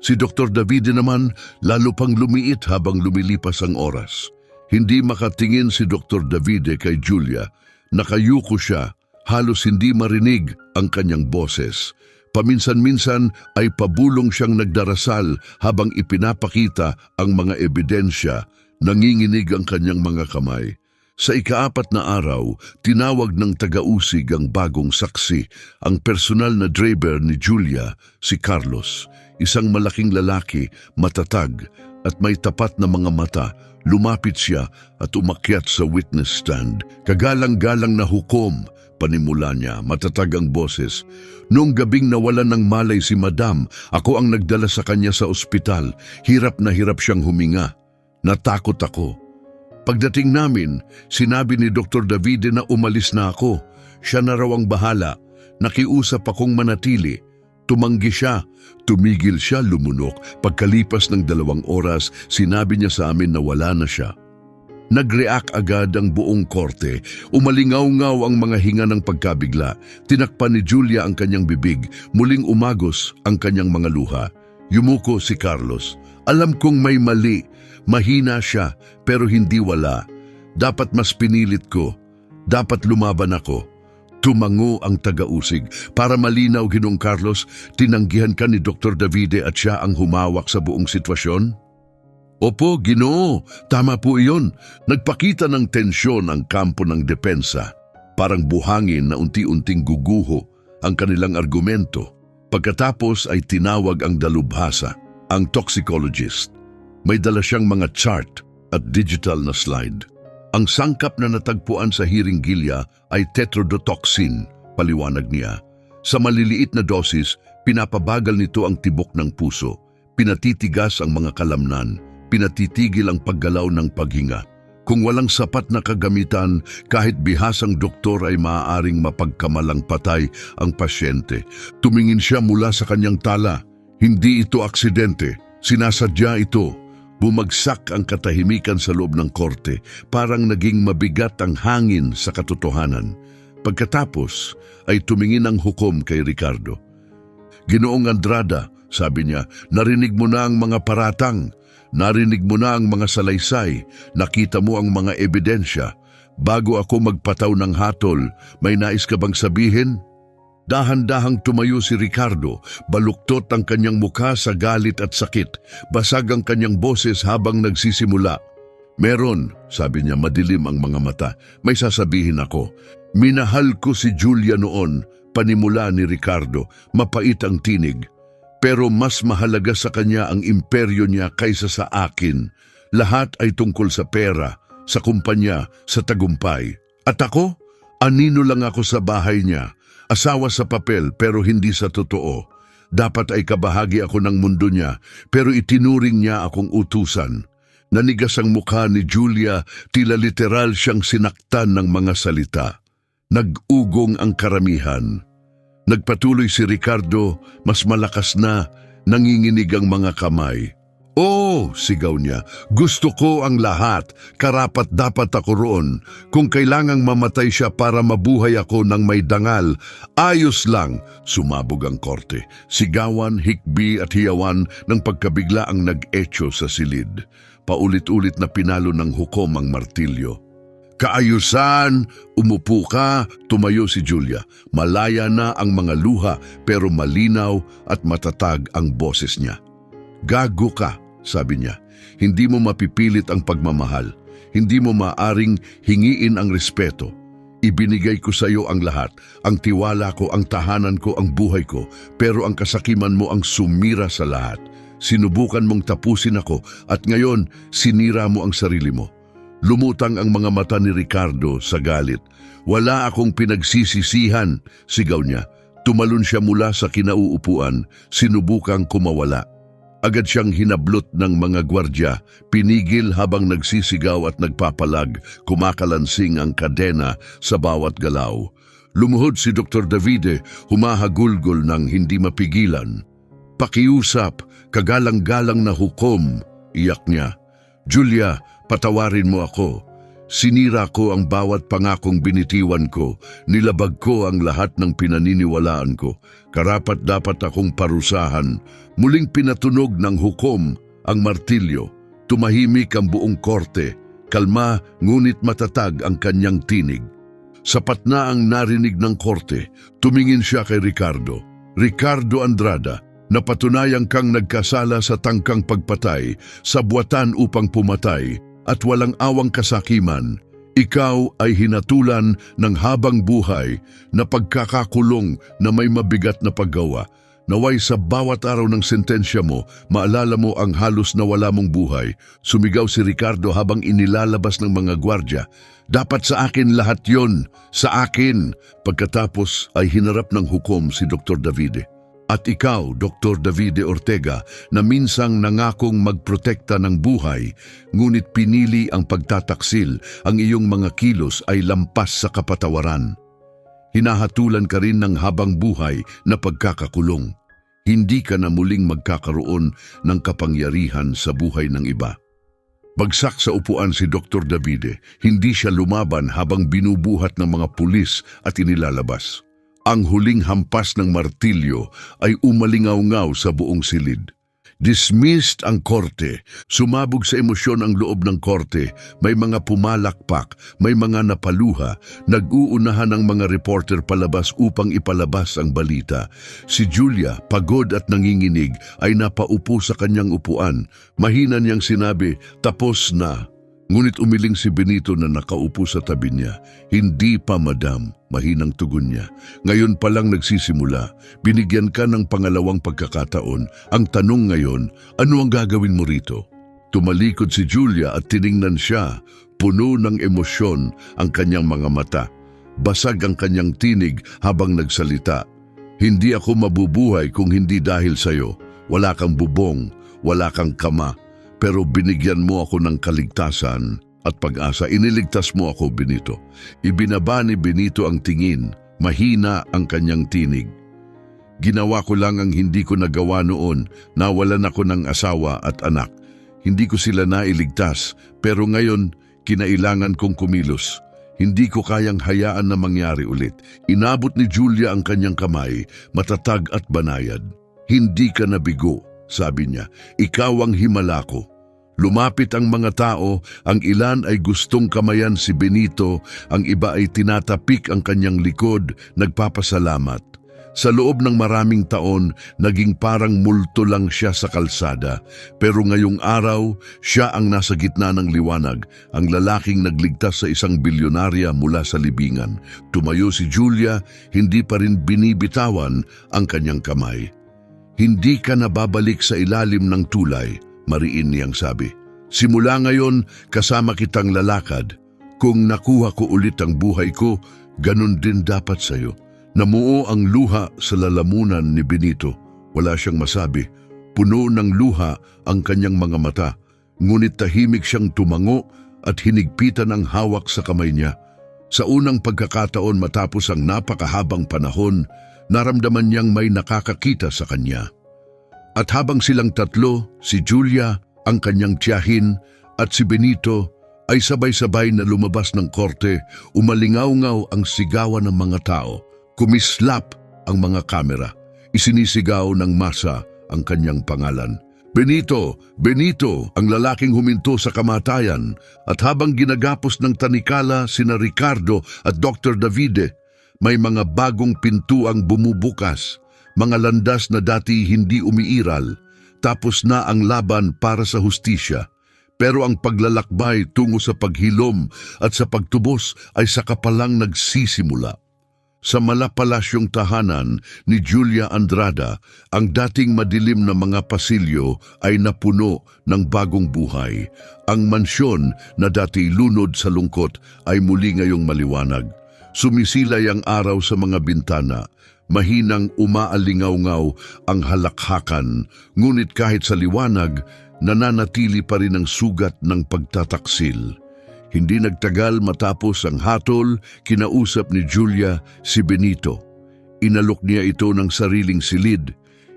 A: Si Dr. Davide naman lalo pang lumiit habang lumilipas ang oras. Hindi makatingin si Dr. Davide kay Julia. Nakayuko siya, halos hindi marinig ang kanyang boses. Paminsan-minsan ay pabulong siyang nagdarasal habang ipinapakita ang mga ebidensya. Nanginginig ang kanyang mga kamay. Sa ika-4 na araw, tinawag ng taga-usig ang bagong saksi, ang personal na driver ni Julia, si Carlos. Isang malaking lalaki, matatag at may tapat na mga mata. Lumapit siya at umakyat sa witness stand. Kagalang-galang na hukom, panimula niya, matatag ang boses. Noong gabing nawalan ng malay si Madam, ako ang nagdala sa kanya sa ospital. Hirap na hirap siyang huminga. Natakot ako. Pagdating namin, sinabi ni Dr. Davide na umalis na ako. Siya na raw ang bahala. Nakiusap akong manatili. Tumanggi siya. Tumigil siya, lumunok. Pagkalipas ng 2 oras, sinabi niya sa amin na wala na siya. Nag-react agad ang buong korte. Umalingaw-ngaw ang mga hinga ng pagkabigla. Tinakpan ni Julia ang kanyang bibig. Muling umagos ang kanyang mga luha. Yumuko si Carlos. Alam kong may mali. Mahina siya, pero hindi wala. Dapat mas pinilit ko. Dapat lumaban ako. Tumango ang taga-usig. Para malinaw, Ginoong Carlos, tinanggihan ka ni Dr. Davide at siya ang humawak sa buong sitwasyon? Opo, Ginoo. Tama po iyon. Nagpakita ng tensyon ang kampo ng depensa. Parang buhangin na unti-unting guguho ang kanilang argumento. Pagkatapos ay tinawag ang dalubhasa, ang toxicologist. May dala siyang mga chart at digital na slide. Ang sangkap na natagpuan sa hiringgilya ay tetrodotoxin, paliwanag niya. Sa maliliit na dosis, pinapabagal nito ang tibok ng puso, pinatitigas ang mga kalamnan, pinatitigil ang paggalaw ng paghinga. Kung walang sapat na kagamitan, kahit bihasang doktor ay maaaring mapagkamalang patay ang pasyente. Tumingin siya mula sa kanyang tala. Hindi ito aksidente, sinasadya ito. Bumagsak ang katahimikan sa loob ng korte, parang naging mabigat ang hangin sa katotohanan. Pagkatapos ay tumingin ang hukom kay Ricardo. Ginoong Andrada, sabi niya, narinig mo na ang mga paratang, narinig mo na ang mga salaysay, nakita mo ang mga ebidensya. Bago ako magpataw ng hatol, may nais ka bang sabihin? Dahan-dahang tumayo si Ricardo, baluktot ang kanyang mukha sa galit at sakit. Basag ang kanyang boses habang nagsisimula. Meron, sabi niya, madilim ang mga mata. May sasabihin ako. Minahal ko si Julia noon, panimula ni Ricardo. Mapait ang tinig. Pero mas mahalaga sa kanya ang imperyo niya kaysa sa akin. Lahat ay tungkol sa pera, sa kumpanya, sa tagumpay. At ako? Anino lang ako sa bahay niya. Asawa sa papel pero hindi sa totoo. Dapat ay kabahagi ako ng mundo niya pero itinuring niya akong utusan. Nanigas ang mukha ni Julia, tila literal siyang sinaktan ng mga salita. Nag-ugong ang karamihan. Nagpatuloy si Ricardo, mas malakas na, nanginginig ang mga kamay. "Oh," sigaw niya, "gusto ko ang lahat. Karapat dapat ako roon. Kung kailangang mamatay siya para mabuhay ako ng may dangal, ayos lang." Sumabog ang korte. Sigawan, hikbi at hiyawan ng pagkabigla ang nag-etyo sa silid. Paulit-ulit na pinalo ng hukom ang martilyo. "Kaayusan! Umupo ka!" Tumayo si Julia. Malaya na ang mga luha pero malinaw at matatag ang boses niya. "Gago ka," sabi niya. "Hindi mo mapipilit ang pagmamahal. Hindi mo maaring hingiin ang respeto. Ibinigay ko sa iyo ang lahat, ang tiwala ko, ang tahanan ko, ang buhay ko, pero ang kasakiman mo ang sumira sa lahat. Sinubukan mong tapusin ako at ngayon sinira mo ang sarili mo." Lumutang ang mga mata ni Ricardo sa galit. "Wala akong pinagsisisihan," sigaw niya. Tumalon siya mula sa kinauupuan, sinubukang kumawala. Agad siyang hinablot ng mga gwardya, pinigil habang nagsisigaw at nagpapalag, kumakalansing ang kadena sa bawat galaw. Lumuhod si Dr. Davide, humahagulgol ng hindi mapigilan. "Pakiusap, kagalang-galang na hukom," iyak niya. "Julia, patawarin mo ako. Sinira ko ang bawat pangakong binitiwan ko, nilabag ko ang lahat ng pinaniniwalaan ko. Karapat dapat akong parusahan." Muling pinatunog ng hukom ang martilyo. Tumahimik ang buong korte. Kalma ngunit matatag ang kanyang tinig. Sapat na ang narinig ng korte. Tumingin siya kay Ricardo. "Ricardo Andrada, napatunayang kang nagkasala sa tangkang pagpatay, sa buwatan upang pumatay, at walang awang kasakiman. Ikaw ay hinatulan ng habang buhay na pagkakakulong na may mabigat na paggawa. Naway sa bawat araw ng sentensya mo, maalala mo ang halos nawala mong buhay." Sumigaw si Ricardo habang inilalabas ng mga gwardya. "Dapat sa akin lahat yon, sa akin." Pagkatapos ay hinarap ng hukom si Dr. Davide. "At ikaw, Dr. Davide Ortega, na minsang nangakong magprotekta ng buhay, ngunit pinili ang pagtataksil, ang iyong mga kilos ay lampas sa kapatawaran. Hinahatulan ka rin ng habang buhay na pagkakakulong. Hindi ka na muling magkakaroon ng kapangyarihan sa buhay ng iba." Bagsak sa upuan si Dr. Davide. Hindi siya lumaban habang binubuhat ng mga pulis at inilalabas. Ang huling hampas ng martilyo ay umalingaw-ngaw sa buong silid. Dismissed ang korte. Sumabog sa emosyon ang loob ng korte. May mga pumalakpak, may mga napaluha. Nag-uunahan ang mga reporter palabas upang ipalabas ang balita. Si Julia, pagod at nanginginig, ay napaupo sa kanyang upuan. Mahina niyang sinabi, "Tapos na." Ngunit umiling si Benito na nakaupo sa tabi niya. "Hindi pa, madam," mahinang tugon niya. "Ngayon pa lang nagsisimula. Binigyan ka ng pangalawang pagkakataon. Ang tanong ngayon, ano ang gagawin mo rito?" Tumalikod si Julia at tiningnan siya. Puno ng emosyon ang kanyang mga mata. Basag ang kanyang tinig habang nagsalita. "Hindi ako mabubuhay kung hindi dahil sa'yo. Wala kang bubong, wala kang kama. Pero binigyan mo ako ng kaligtasan at pag-asa. Iniligtas mo ako, Benito." Ibinaba ni Benito ang tingin. Mahina ang kanyang tinig. "Ginawa ko lang ang hindi ko nagawa noon. Nawalan ako ng asawa at anak. Hindi ko sila nailigtas, pero ngayon kinailangan kong kumilos. Hindi ko kayang hayaan na mangyari ulit." Inabot ni Julia ang kanyang kamay, matatag at banayad. "Hindi ka nabigo," sabi niya. "Ikaw ang himala ko." Lumapit ang mga tao, ang ilan ay gustong kamayan si Benito, ang iba ay tinatapik ang kanyang likod, nagpapasalamat. Sa loob ng maraming taon, naging parang multo lang siya sa kalsada. Pero ngayong araw, siya ang nasa gitna ng liwanag, ang lalaking nagligtas sa isang bilyonarya mula sa libingan. Tumayo si Julia, hindi pa rin binibitawan ang kanyang kamay. "Hindi ka na babalik sa ilalim ng tulay," mariin niyang sabi. "Simula ngayon, kasama kitang lalakad. Kung nakuha ko ulit ang buhay ko, Ganon din dapat sa'yo. Namuo ang luha sa lalamunan ni Benito. Wala siyang masabi. Puno ng luha ang kanyang mga mata. Ngunit tahimik siyang tumango at hinigpitan ang hawak sa kamay niya. Sa unang pagkakataon matapos ang napakahabang panahon, naramdaman niyang may nakakakita sa kanya. At habang silang tatlo, si Julia, ang kanyang tiyahin, at si Benito ay sabay-sabay na lumabas ng korte, umalingaw-ngaw ang sigawan ng mga tao. Kumislap ang mga kamera. Isinisigaw ng masa ang kanyang pangalan. Benito! Benito! Ang lalaking huminto sa kamatayan. At habang ginagapos ng tanikala sina Ricardo at Dr. Davide, may mga bagong pintuang bumubukas, mga landas na dati hindi umiiral. Tapos na ang laban para sa hustisya. Pero ang paglalakbay tungo sa paghilom at sa pagtubos ay saka palang nagsisimula. Sa malapalasyong tahanan ni Julia Andrada, ang dating madilim na mga pasilyo ay napuno ng bagong buhay. Ang mansyon na dati lunod sa lungkot ay muli ngayong maliwanag. Sumisilay ang araw sa mga bintana. Mahinang umaalingaw-ngaw ang halakhakan, ngunit kahit sa liwanag, nananatili pa rin ang sugat ng pagtataksil. Hindi nagtagal matapos ang hatol, kinausap ni Julia si Benito. Inalok niya ito ng sariling silid,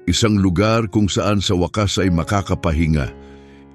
A: isang lugar kung saan sa wakas ay makakapahinga.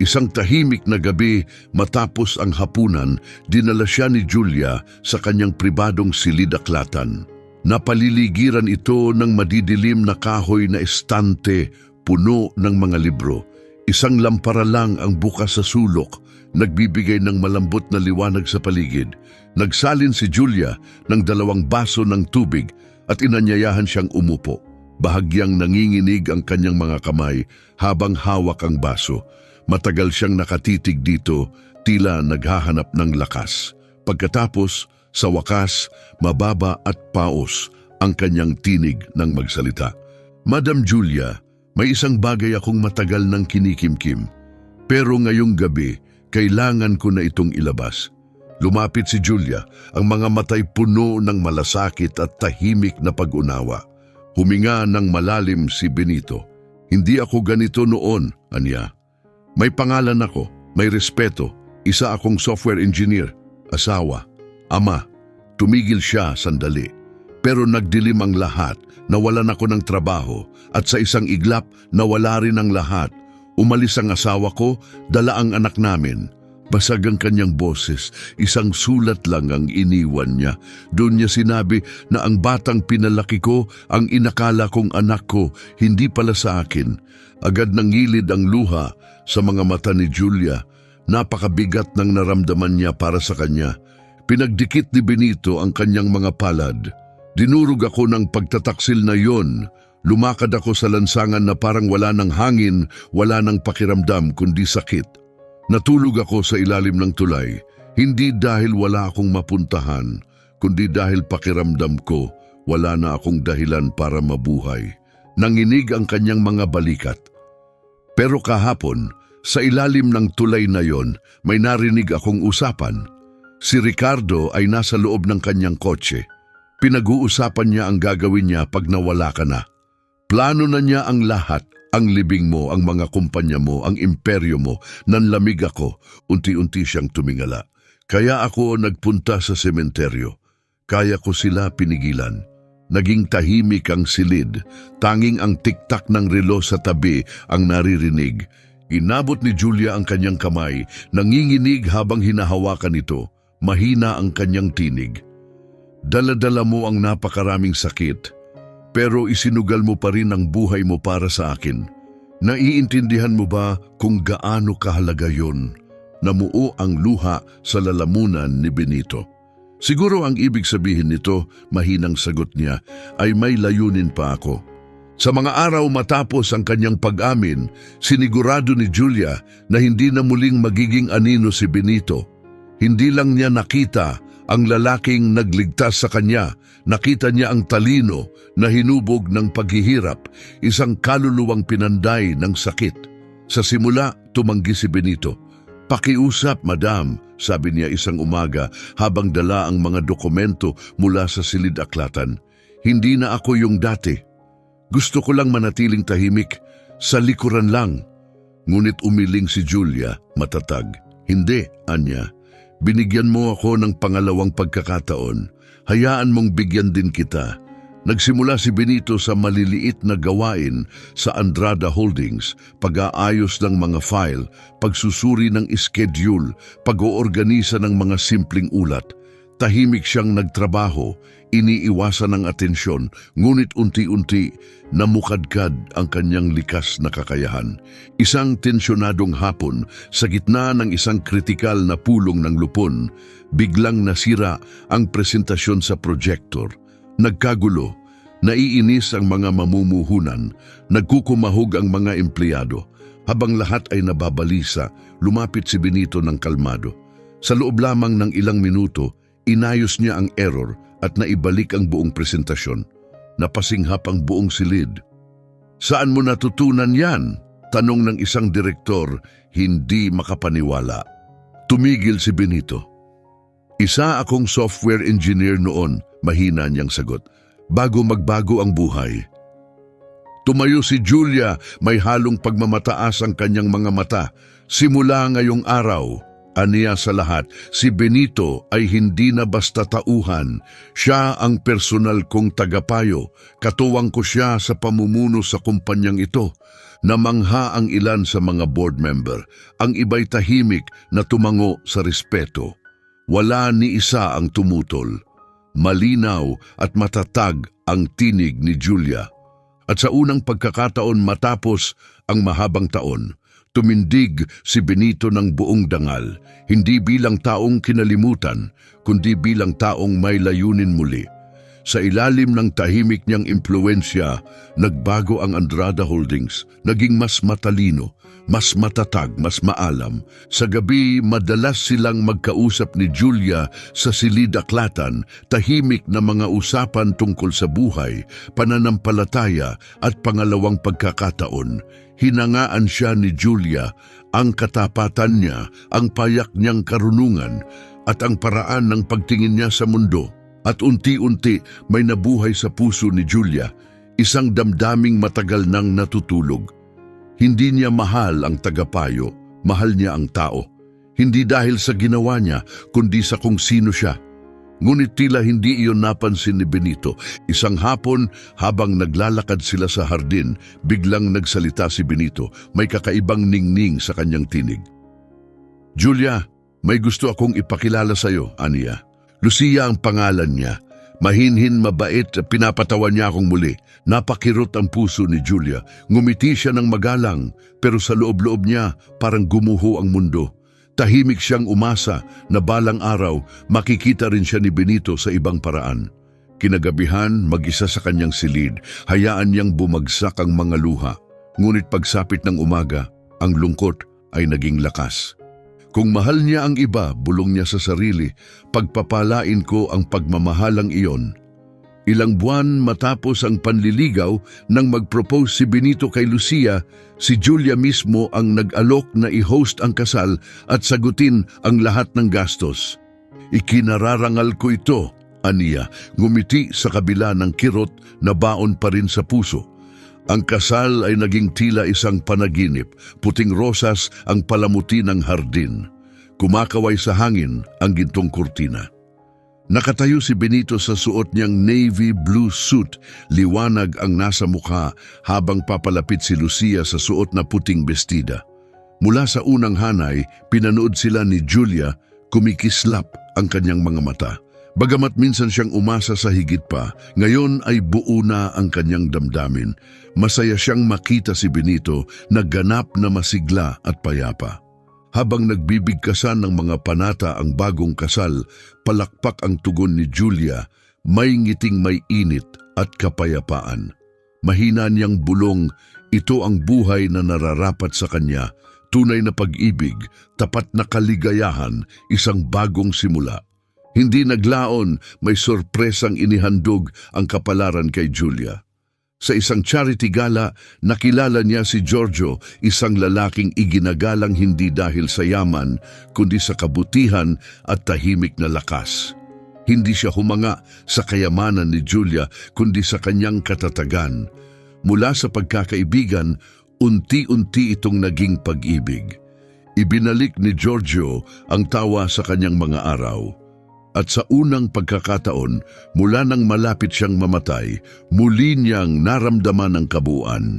A: Isang tahimik na gabi matapos ang hapunan, dinala siya ni Julia sa kanyang pribadong silid-aklatan. Napaliligiran ito ng madidilim na kahoy na estante puno ng mga libro. Isang lampara lang ang bukas sa sulok, nagbibigay ng malambot na liwanag sa paligid. Nagsalin si Julia ng 2 baso ng tubig at inanyayahan siyang umupo. Bahagyang nanginginig ang kanyang mga kamay habang hawak ang baso. Matagal siyang nakatitig dito, tila naghahanap ng lakas. Pagkatapos, sa wakas, mababa at paos ang kanyang tinig ng magsalita. Madam Julia, may isang bagay akong matagal nang kinikimkim. Pero ngayong gabi, kailangan ko na itong ilabas. Lumapit si Julia, ang mga matay puno ng malasakit at tahimik na pag-unawa. Huminga ng malalim si Benito. Hindi ako ganito noon, anya. May pangalan ako, may respeto, isa akong software engineer, asawa, ama. Tumigil siya sandali. Pero nagdilim ang lahat, nawalan ako ng trabaho at sa isang iglap nawala rin ang lahat. Umalis ang asawa ko, dala ang anak namin. Basag ang kanyang boses, isang sulat lang ang iniwan niya. Doon niya sinabi na ang batang pinalaki ko, ang inakala kong anak ko, hindi pala sa akin. Agad nangilid ang luha sa mga mata ni Julia. Napakabigat ng naramdaman niya para sa kanya. Pinagdikit ni Benito ang kanyang mga palad. Dinurog ako ng pagtataksil na yon. Lumakad ako sa lansangan na parang wala ng hangin, wala ng pakiramdam kundi sakit. Natulog ako sa ilalim ng tulay, hindi dahil wala akong mapuntahan, kundi dahil pakiramdam ko wala na akong dahilan para mabuhay. Nanginig ang kanyang mga balikat. Pero kahapon, sa ilalim ng tulay na yon, may narinig akong usapan. Si Ricardo ay nasa loob ng kanyang kotse. Pinag-uusapan niya ang gagawin niya pag nawala ka na. Plano na niya ang lahat, ang libing mo, ang mga kumpanya mo, ang imperyo mo. Nanlamig ako, unti-unti siyang tumingala. Kaya ako nagpunta sa sementeryo. Kaya ko sila pinigilan. Naging tahimik ang silid, tanging ang tiktak ng relo sa tabi ang naririnig. Inabot ni Julia ang kanyang kamay, nanginginig habang hinahawakan ito. Mahina ang kanyang tinig. Dala-dala mo ang napakaraming sakit, pero isinugal mo pa rin ang buhay mo para sa akin. Naiintindihan mo ba kung gaano kahalaga yon? Namuo ang luha sa lalamunan ni Benito. Siguro ang ibig sabihin nito, mahinang sagot niya, ay may layunin pa ako. Sa mga araw matapos ang kanyang pag-amin, sinigurado ni Julia na hindi na muling magiging anino si Benito. Hindi lang niya nakita ang lalaking nagligtas sa kanya, nakita niya ang talino na hinubog ng paghihirap, isang kaluluwang pinanday ng sakit. Sa simula, tumanggi si Benito. "Pakiusap, madam," sabi niya isang umaga habang dala ang mga dokumento mula sa silid-aklatan. "Hindi na ako yung dati. Gusto ko lang manatiling tahimik, sa likuran lang." Ngunit umiling si Julia, matatag. "Hindi, Anya. Binigyan mo ako ng pangalawang pagkakataon. Hayaan mong bigyan din kita." Nagsimula si Benito sa maliliit na gawain sa Andrada Holdings, pag-aayos ng mga file, pagsusuri ng schedule, pag-oorganisa ng mga simpleng ulat. Tahimik siyang nagtrabaho, iniiwasan ng atensyon, ngunit unti-unti namukadkad ang kanyang likas na kakayahan. Isang tensyonadong hapon, sa gitna ng isang kritikal na pulong ng lupon, biglang nasira ang presentasyon sa projector. Nagkagulo, naiinis ang mga mamumuhunan, nagkukumahog ang mga empleyado. Habang lahat ay nababalisa, lumapit si Benito ng kalmado. Sa loob lamang ng ilang minuto, inayos niya ang error at naibalik ang buong presentasyon. Napasinghap ang buong silid. "Saan mo natutunan yan?" tanong ng isang direktor, hindi makapaniwala. Tumigil si Benito. "Isa akong software engineer noon," mahina niyang sagot, "bago magbago ang buhay." Tumayo si Julia, may halong pagmamataas ang kanyang mga mata. "Simula ngayong araw," aniya sa lahat, "si Benito ay hindi na basta tauhan. Siya ang personal kong tagapayo. Katuwang ko siya sa pamumuno sa kumpanyang ito." Namangha ang ilan sa mga board member. Ang iba'y tahimik na tumango sa respeto. Wala ni isa ang tumutol. Malinaw at matatag ang tinig ni Julia. At sa unang pagkakataon matapos ang mahabang taon, tumindig si Benito ng buong dangal, hindi bilang taong kinalimutan, kundi bilang taong may layunin muli. Sa ilalim ng tahimik niyang impluensya, nagbago ang Andrada Holdings, naging mas matalino, mas matatag, mas maalam. Sa gabi, madalas silang magkausap ni Julia sa silid-aklatan, tahimik na mga usapan tungkol sa buhay, pananampalataya at pangalawang pagkakataon. Hinangaan siya ni Julia, ang katapatan niya, ang payak niyang karunungan, at ang paraan ng pagtingin niya sa mundo. At unti-unti may nabuhay sa puso ni Julia, isang damdaming matagal nang natutulog. Hindi niya mahal ang tagapayo, mahal niya ang tao. Hindi dahil sa ginawa niya, kundi sa kung sino siya. Ngunit tila hindi iyon napansin ni Benito. Isang hapon, habang naglalakad sila sa hardin, biglang nagsalita si Benito, may kakaibang ningning sa kanyang tinig. "Julia, may gusto akong ipakilala sa iyo," aniya. Lucia ang pangalan niya. Mahinhin, mabait, pinapatawan niya akong muli. Napakirot ang puso ni Julia. Ngumiti siya ng magalang, pero sa loob-loob niya parang gumuho ang mundo. Tahimik siyang umasa na balang araw makikita rin siya ni Benito sa ibang paraan. Kinagabihan, mag-isa sa kanyang silid, hayaan niyang bumagsak ang mga luha. Ngunit pagsapit ng umaga, ang lungkot ay naging lakas. "Kung mahal niya ang iba," bulong niya sa sarili, "pagpapalain ko ang pagmamahalang iyon." Ilang buwan matapos ang panliligaw, nang mag-propose si Benito kay Lucia, si Julia mismo ang nag-alok na i-host ang kasal at sagutin ang lahat ng gastos. "Ikinararangal ko ito," aniya, ngumiti sa kabila ng kirot na baon pa rin sa puso. Ang kasal ay naging tila isang panaginip, puting rosas ang palamuti ng hardin. Kumakaway sa hangin ang gintong kurtina. Nakatayo si Benito sa suot niyang navy blue suit, liwanag ang nasa mukha habang papalapit si Lucia sa suot na puting bestida. Mula sa unang hanay, pinanood sila ni Julia, kumikislap ang kanyang mga mata. Bagamat minsan siyang umasa sa higit pa, ngayon ay buo na ang kanyang damdamin. Masaya siyang makita si Benito na ganap na masigla at payapa. Habang nagbibigkasan ng mga panata ang bagong kasal, palakpak ang tugon ni Julia, may ngiting may init at kapayapaan. Mahina niyang bulong, ito ang buhay na nararapat sa kanya, tunay na pag-ibig, tapat na kaligayahan, isang bagong simula. Hindi naglaon, may sorpresang inihandog ang kapalaran kay Julia. Sa isang charity gala, nakilala niya si Giorgio, isang lalaking iginagalang hindi dahil sa yaman, kundi sa kabutihan at tahimik na lakas. Hindi siya humanga sa kayamanan ni Julia, kundi sa kanyang katatagan. Mula sa pagkakaibigan, unti-unti itong naging pag-ibig. Ibinalik ni Giorgio ang tawa sa kanyang mga araw. At sa unang pagkakataon, mula nang malapit siyang mamatay, muli niyang naramdaman ang kabuuan.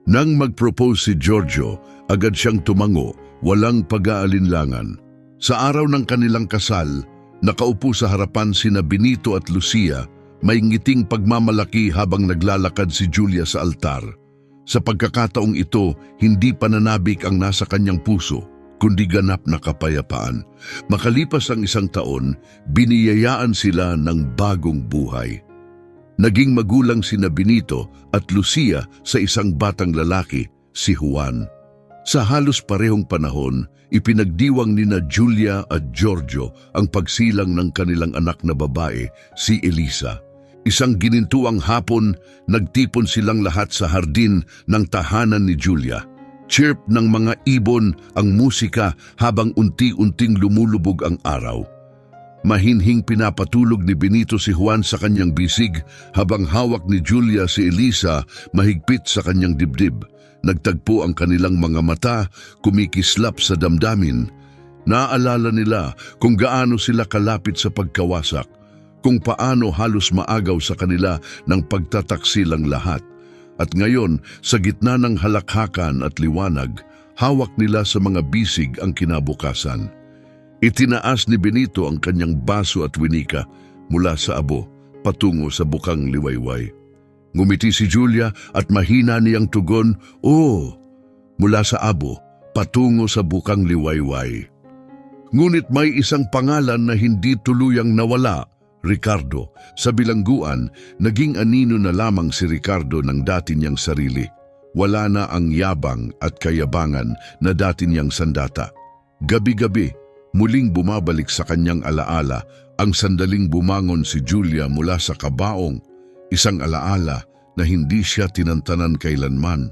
A: Nang mag-propose si Giorgio, agad siyang tumango, walang pag-aalinlangan. Sa araw ng kanilang kasal, nakaupo sa harapan sina Benito at Lucia, may ngiting pagmamalaki habang naglalakad si Julia sa altar. Sa pagkakataong ito, hindi pananabik ang nasa kanyang puso, kundi ganap na kapayapaan. Makalipas ang isang taon, biniyayaan sila ng bagong buhay. Naging magulang sina Benito at Lucia sa isang batang lalaki, si Juan. Sa halos parehong panahon, ipinagdiwang nina Julia at Giorgio ang pagsilang ng kanilang anak na babae, si Elisa. Isang ginintuang hapon, nagtipon silang lahat sa hardin ng tahanan ni Julia. Chirp ng mga ibon ang musika habang unti-unting lumulubog ang araw. Mahinhing pinapatulog ni Benito si Juan sa kanyang bisig habang hawak ni Julia si Elisa mahigpit sa kanyang dibdib. Nagtagpo ang kanilang mga mata, kumikislap sa damdamin. Naaalala nila kung gaano sila kalapit sa pagkawasak, kung paano halos maagaw sa kanila ng pagtataksil ang lahat. At ngayon, sa gitna ng halakhakan at liwanag, hawak nila sa mga bisig ang kinabukasan. Itinaas ni Benito ang kanyang baso at winika mula sa abo patungo sa bukang liwayway. Ngumiti si Julia at mahina niyang tugon, "Oh!" mula sa abo patungo sa bukang liwayway. Ngunit may isang pangalan na hindi tuluyang nawala, Ricardo. Sa bilangguan, naging anino na lamang si Ricardo ng dati niyang sarili. Wala na ang yabang at kayabangan na dati niyang sandata. Gabi-gabi, muling bumabalik sa kanyang alaala ang sandaling bumangon si Julia mula sa kabaong, isang alaala na hindi siya tinantanan kailanman.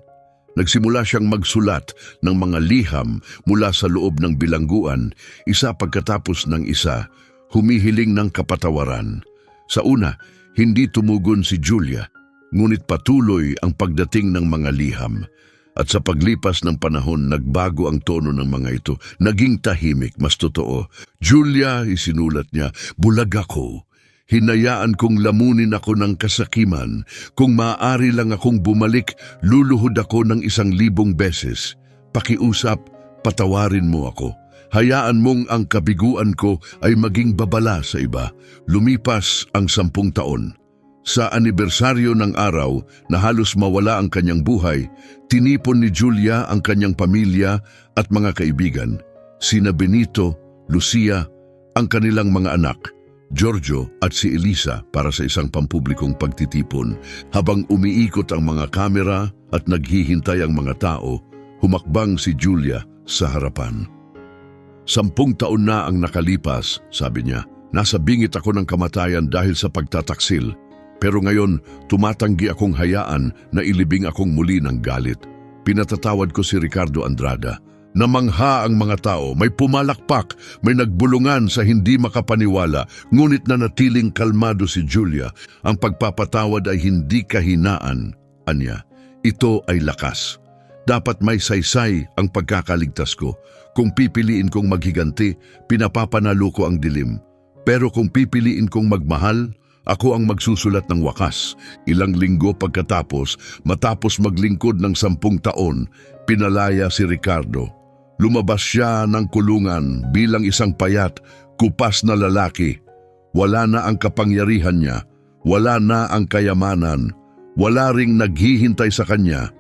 A: Nagsimula siyang magsulat ng mga liham mula sa loob ng bilangguan, isa pagkatapos ng isa, humihiling ng kapatawaran. Sa una, hindi tumugon si Julia, ngunit patuloy ang pagdating ng mga liham. At sa paglipas ng panahon, nagbago ang tono ng mga ito. Naging tahimik, mas totoo. "Julia," isinulat niya, "bulag ako. Hinayaan kong lamunin ako ng kasakiman. Kung maaari lang akong bumalik, luluhod ako ng 1,000 beses. Pakiusap, patawarin mo ako. Hayaan mong ang kabiguan ko ay maging babala sa iba." Lumipas ang 10 taon. Sa anibersaryo ng araw na halos mawala ang kanyang buhay, tinipon ni Julia ang kanyang pamilya at mga kaibigan, sina Benito, Lucia, ang kanilang mga anak, Giorgio at si Elisa para sa isang pampublikong pagtitipon. Habang umiikot ang mga kamera at naghihintay ang mga tao, humakbang si Julia sa harapan. 10 taon na ang nakalipas, sabi niya. Nasa bingit ako ng kamatayan dahil sa pagtataksil. Pero ngayon, tumatanggi akong hayaan na ilibing akong muli ng galit. Pinatatawad ko si Ricardo Andrada. Namangha ang mga tao, may pumalakpak, may nagbulungan sa hindi makapaniwala, ngunit nanatiling kalmado si Julia. Ang pagpapatawad ay hindi kahinaan, anya. Ito ay lakas. Dapat may saysay ang pagkakaligtas ko. Kung pipiliin kong maghiganti, pinapapanalo ko ang dilim. Pero kung pipiliin kong magmahal, ako ang magsusulat ng wakas. Ilang linggo pagkatapos, matapos maglingkod ng 10 taon, pinalaya si Ricardo. Lumabas siya ng kulungan bilang isang payat, kupas na lalaki. Wala na ang kapangyarihan niya, wala na ang kayamanan, wala ring naghihintay sa kanya.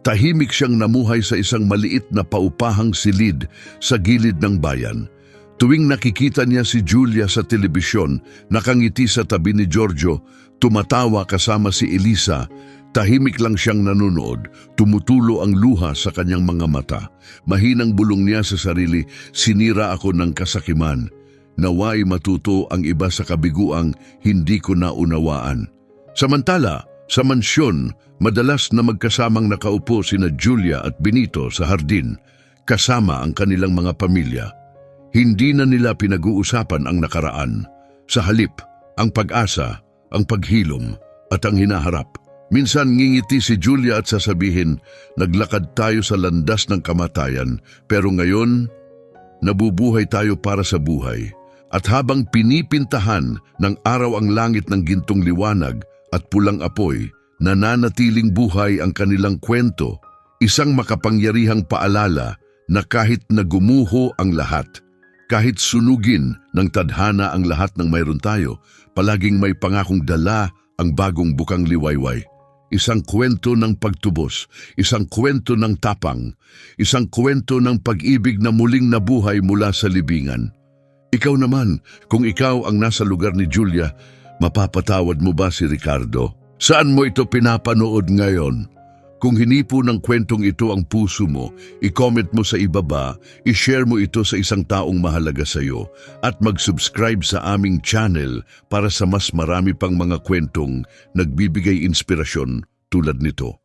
A: Tahimik siyang namuhay sa isang maliit na paupahang silid sa gilid ng bayan. Tuwing nakikita niya si Julia sa telebisyon, nakangiti sa tabi ni Giorgio, tumatawa kasama si Elisa, tahimik lang siyang nanonood, tumutulo ang luha sa kanyang mga mata. Mahinang bulong niya sa sarili, "Sinira ako ng kasakiman. Naway matuto ang iba sa kabiguang hindi ko naunawaan." Samantala, Sa mansyon, madalas na magkasamang nakaupo sina Julia at Benito sa hardin, kasama ang kanilang mga pamilya. Hindi na nila pinag-uusapan ang nakaraan. Sa halip, ang pag-asa, ang paghilom, at ang hinaharap. Minsan ngingiti si Julia at sasabihin, naglakad tayo sa landas ng kamatayan, pero ngayon, nabubuhay tayo para sa buhay. At habang pinipintahan ng araw ang langit ng gintong liwanag at pulang apoy, nananatiling buhay ang kanilang kwento, isang makapangyarihang paalala na kahit nagumuho ang lahat, kahit sunugin ng tadhana ang lahat ng mayroon tayo, palaging may pangakong dala ang bagong bukang liwayway. Isang kwento ng pagtubos, isang kwento ng tapang, isang kwento ng pag-ibig na muling nabuhay mula sa libingan. Ikaw naman, kung ikaw ang nasa lugar ni Julia, mapapatawad mo ba si Ricardo? Saan mo ito pinapanood ngayon? Kung hinipo ng kwentong ito ang puso mo, i-comment mo sa ibaba, i-share mo ito sa isang taong mahalaga sa iyo, at mag-subscribe sa aming channel para sa mas marami pang mga kwentong nagbibigay inspirasyon tulad nito.